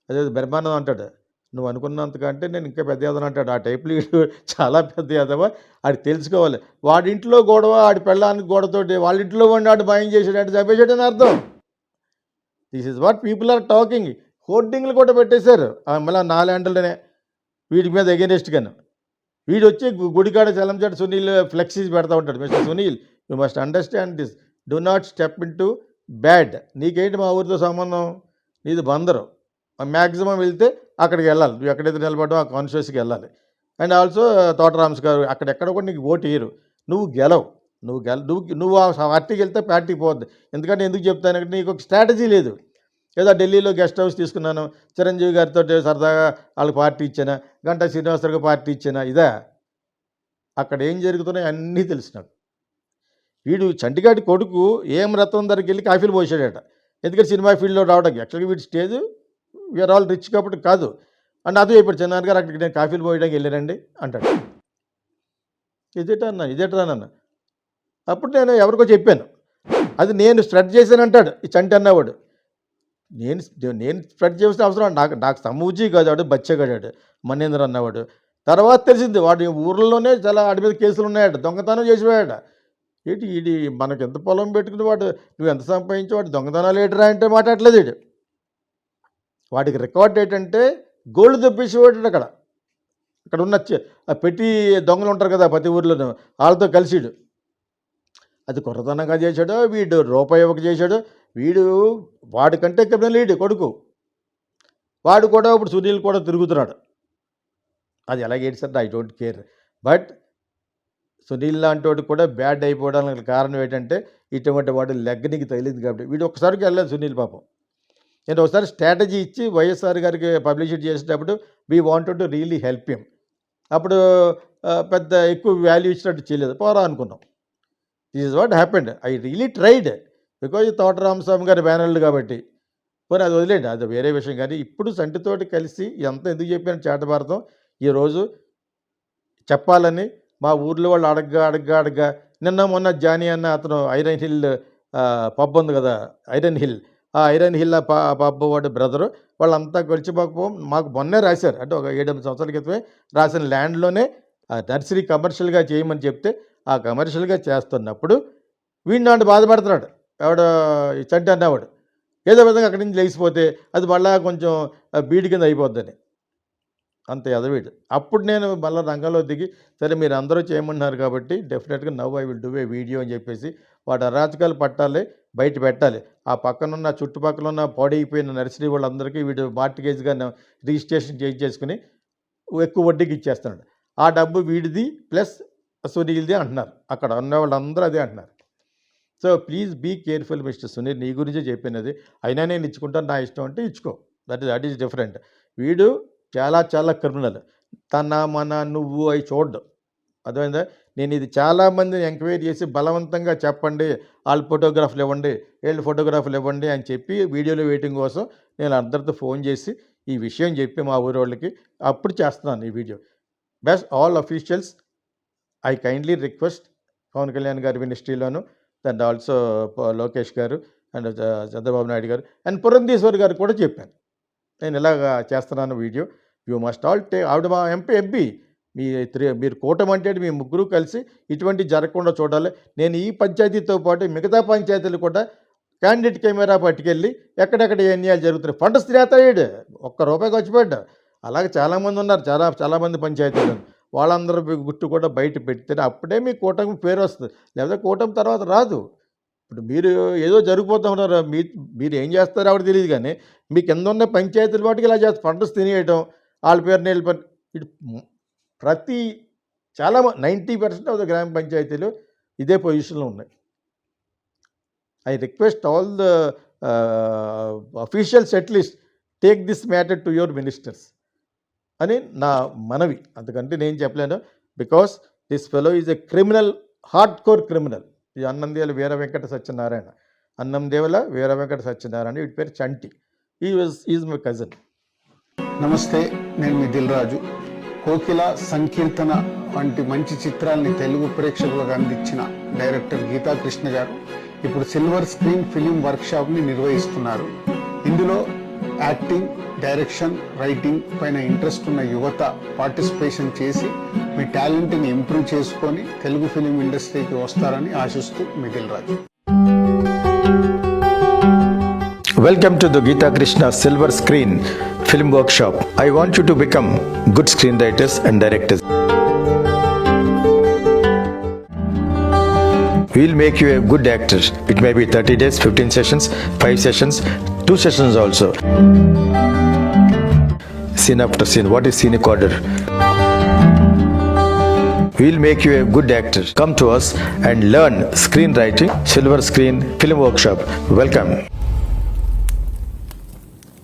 అదే బ్రహ్మానందం అంటాడు, నువ్వు అనుకున్నంతకంటే నేను ఇంకా పెద్ద ఎదవని అంటాడు. ఆ టైప్లో వీడు చాలా పెద్ద ఎదవ. ఆడికి తెలుసుకోవాలి. వాడింట్లో గొడవ, ఆడి పెళ్ళానికి గొడవతోటి వాళ్ళ ఇంట్లో వాడిని ఆడు భయం చేసాడంటే చంపేసాడని అర్థం. This is what people are talking. హోర్డింగ్లు కూడా పెట్టేశారు మళ్ళీ 4 హ్యాండిల్లోనే వీడి మీద ఎగెనిస్ట్గాను. వీడు వచ్చి గుడికాడ చలంచాడు సునీల్ ఫ్లెక్సీస్ పెడతా ఉంటాడు. Mister Sunil, you must understand this. Do not step in to bad. నీకేంటి మా ఊరితో సంబంధం? నీది బందరు. మ్యాక్సిమం వెళ్తే అక్కడికి వెళ్ళాలి. నువ్వు ఎక్కడైతే నిలబడ్డావు ఆ కాన్స్టిట్యూన్సీకి వెళ్ళాలి. అండ్ ఆల్సో తోటరామ్స్ గారు అక్కడెక్కడ కూడా నీకు ఓటు వేయరు. నువ్వు గెలవు. నువ్వు ఆ పార్టీకి వెళ్తే పార్టీకి పోద్ది. ఎందుకంటే ఎందుకు చెప్తానంటే నీకు ఒక స్ట్రాటజీ లేదు. ఏదో ఢిల్లీలో గెస్ట్ హౌస్ తీసుకున్నాను, చిరంజీవి గారితో సరదాగా వాళ్ళకి పార్టీ ఇచ్చానా, గంటా శ్రీనివాసరావుకి పార్టీ ఇచ్చానా, ఇదా? అక్కడ ఏం జరుగుతున్నాయో అన్నీ తెలిసినాడు. వీడు చంటిగాడి కొడుకు ఏం రత్నం దగ్గరికి వెళ్ళి కాఫీలు పోసాడట. ఎందుకంటే సినిమా ఫీల్డ్లో రావడానికి. యాక్చువల్గా వీడి స్టేజ్ వీఆర్ ఆల్ రిచ్ కాబట్టి కాదు. అండ్ అదే ఇప్పుడు చిన్నాన్న గారు అక్కడికి నేను కాఫీలు పోయడానికి వెళ్ళానండి అంటాడు. ఇదేటా అన్న. అప్పుడు నేను ఎవరికో చెప్పాను, అది నేను స్ప్రెడ్ చేశానంటాడు ఈ చంటి అన్నవాడు. నేను స్ప్రెడ్ చేయాల్సిన అవసరం నాకు సమూజీ కాదు, వాడు బచ్చగాడాడు మనేంద్ర అన్నవాడు. తర్వాత తెలిసింది వాడు ఊర్లోనే చాలా వాడి మీద కేసులు ఉన్నాయట, దొంగతనం చేసిపోయాడ. ఇది మనకు ఎంత పొలం పెట్టుకుని వాడు నువ్వు ఎంత సంపాదించి వాడు దొంగతనాలు ఏటరా అంటే మాట్లాడలేదు వీడు. వాడికి రికార్డ్ ఏంటంటే గోల్డ్ తెప్పించేవాడు అక్కడ ఉన్న పెట్టి దొంగలు ఉంటారు కదా ప్రతి ఊర్లోనూ, వాళ్ళతో కలిసిడు. అది కుర్రతనంగా చేశాడో, వీడు రూపాయి ఒక చేశాడు. వాడికంటే క్రిమినల్ వీడు కొడుకు. వాడు కూడా ఇప్పుడు సునీల్ కూడా తిరుగుతున్నాడు. అది ఎలాగేంటి sir, I don't care. But Sunil లాంటి వాడు కూడా బ్యాడ్ అయిపోవడానికి కారణం ఏంటంటే ఇటువంటి వాడు లెగ్గనికి తగిలింది కాబట్టి. వీడు ఒకసారికి వెళ్ళలేదు సునీల్ పాపం. నేను ఒకసారి స్ట్రాటజీ ఇచ్చి వైఎస్ఆర్ గారికి పబ్లిసిటీ చేసేటప్పుడు we wanted to really help him. అప్పుడు పెద్ద ఎక్కువ వాల్యూ ఇచ్చినట్టు చేయలేదు, పోరా అనుకున్నాం. This is what happened. I really tried because తోట రామస్వామి గారి బ్యానర్లు కాబట్టి. పోనీ అది వదిలేండి, అది వేరే విషయం. కానీ ఇప్పుడు సంటితోటి కలిసి ఎంత ఎందుకు చెప్పాను చేటభారతం ఈరోజు చెప్పాలని మా ఊర్లో వాళ్ళు అడగ్గా నిన్న మొన్న జానీ అన్న అతను ఐరన్ హిల్ పబ్ ఉంది కదా, ఐరన్ హిల్, ఆ ఐరన్ హిల్ పబ్ వాడి బ్రదరు వాళ్ళంతా కలిసి మాకు మొన్నే రాశారు, అంటే ఒక 7-8 సంవత్సరాల క్రితమే రాసిన ల్యాండ్లోనే నర్సరీ కమర్షియల్గా చేయమని చెప్తే ఆ కమర్షియల్గా చేస్తున్నప్పుడు వీడిని నాడు బాధపడుతున్నాడు ఎవడ చంటి అన్నవాడు. ఏదో విధంగా అక్కడి నుంచి లేచిపోతే అది మళ్ళా కొంచెం బీడి కింద అయిపోద్దని, అంత ఎదవీడు. అప్పుడు నేను మళ్ళీ రంగంలో దిగి సరే మీరు అందరూ చేయమన్నారు కాబట్టి డెఫినెట్గా now I will do a video అని చెప్పేసి వాటి అరాచకాలు పట్టాలి, బయట పెట్టాలి. ఆ పక్కనున్న చుట్టుపక్కల ఉన్న పాడైపోయిన నర్సరీ వాళ్ళందరికీ వీడు మార్టిగేజ్గా రిజిస్ట్రేషన్ చేసుకుని ఎక్కువ వడ్డీకి ఇచ్చేస్తున్నాడు. ఆ డబ్బు వీడిది ప్లస్ సునీల్ది అంటున్నారు, అక్కడ ఉన్న వాళ్ళందరూ అదే అంటున్నారు. So please be careful mister Sunil, నీ గురించే చెప్పినది. అయినా నేను ఇచ్చుకుంటాను, నా ఇష్టం అంటే ఇచ్చుకో, దట్ ఈస్ డిఫరెంట్. వీడు చాలా క్రిమినల్. తన మన నువ్వు అవి చూడ్డం అర్థమైందా. నేను ఇది చాలామందిని ఎంక్వైరీ చేసి బలవంతంగా చెప్పండి, వాళ్ళ ఫోటోగ్రాఫ్లు ఇవ్వండి, వీళ్ళు ఫోటోగ్రాఫ్లు ఇవ్వండి అని చెప్పి వీడియోలో వెయిటింగ్ కోసం నేను అందరితో ఫోన్ చేసి ఈ విషయం చెప్పి మా ఊరి వాళ్ళకి అప్పుడు చేస్తున్నాను ఈ video. Best all officials I kindly request Pawan Kalyan గారి మినిస్ట్రీలోను అండ్ ఆల్సో లోకేష్ గారు అండ్ చంద్రబాబు నాయుడు గారు అండ్ పురంధేశ్వర్ గారు కూడా చెప్పాను, నేను ఇలాగా చేస్తున్నాను వీడియో. యూ మస్ట్ ఆల్ ఆవిడ మా ఎంపీ మీరు కూటమి అంటే మీ ముగ్గురు కలిసి ఇటువంటి జరగకుండా చూడాలి. నేను ఈ పంచాయతీతో పాటు మిగతా పంచాయతీలు కూడా క్యాండిడేట్ కెమెరా పట్టుకెళ్ళి ఎక్కడెక్కడ ఏ అన్యాయాలు జరుగుతున్నాయి, ఫండ్స్ తినేస్తాడు, ₹1 ఖర్చు పెట్టాడు. అలాగే చాలామంది ఉన్నారు, చాలామంది పంచాయతీలు, వాళ్ళందరూ గుట్టు కూడా బయట పెడితేనే అప్పుడే మీ కూటమి పేరు వస్తుంది, లేకపోతే కూటమి తర్వాత రాదు. ఇప్పుడు మీరు ఏదో జరిగిపోతూ ఉన్నారు, మీరు ఏం చేస్తారో ఆవిడ తెలియదు. కానీ మీ కింద ఉన్న పంచాయతీల వాటికి ఇలా చేస్తారు, ఫండ్స్ తినేయటం, వాళ్ళ పేరు నీళ్ళ పని. ఇటు ప్రతి 90% ఆఫ్ ద గ్రామ పంచాయతీలు ఇదే పొజిషన్లో ఉన్నాయి. I request all the officials at least take this matter to your ministers అని నా మనవి. అందుకంటే నేను చెప్పలేను, because this fellow is a criminal, hard core criminal. ఈ అన్నందేవుల వీర వెంకట సత్యనారాయణ, వీటి పేరు చంటి. Is my cousin. నమస్తే, నేను మీ దిల్ రాజు. కోకిల, సంకీర్తన వంటి మంచి చిత్రాల్ని తెలుగు ప్రేక్షకులకు అందించిన డైరెక్టర్ గీతా కృష్ణ గారు ఇప్పుడు సిల్వర్ స్క్రీన్ ఫిలిం వర్క్షాప్ని నిర్వహిస్తున్నారు. ఇందులో యాక్టింగ్, డైరెక్షన్, రైటింగ్ పైన ఇంట్రెస్ట్ ఉన్న యువత పార్టిసిపేషన్ చేసి మీ టాలెంట్ని ఇంప్రూవ్ చేసుకొని తెలుగు ఫిలిం ఇండస్ట్రీకి వస్తారని ఆశిస్తూ మీ Dil Raju. Welcome to the Geeta Krishna Silver Screen Film Workshop. I want you to become good screenwriters and directors. We'll make you a good actor. It may be 30 days, 15 sessions, 5 sessions, 2 sessions also. Scene after scene. What is scenic order? We'll make you a good actor. Come to us and learn screenwriting. Silver Screen Film Workshop. Welcome.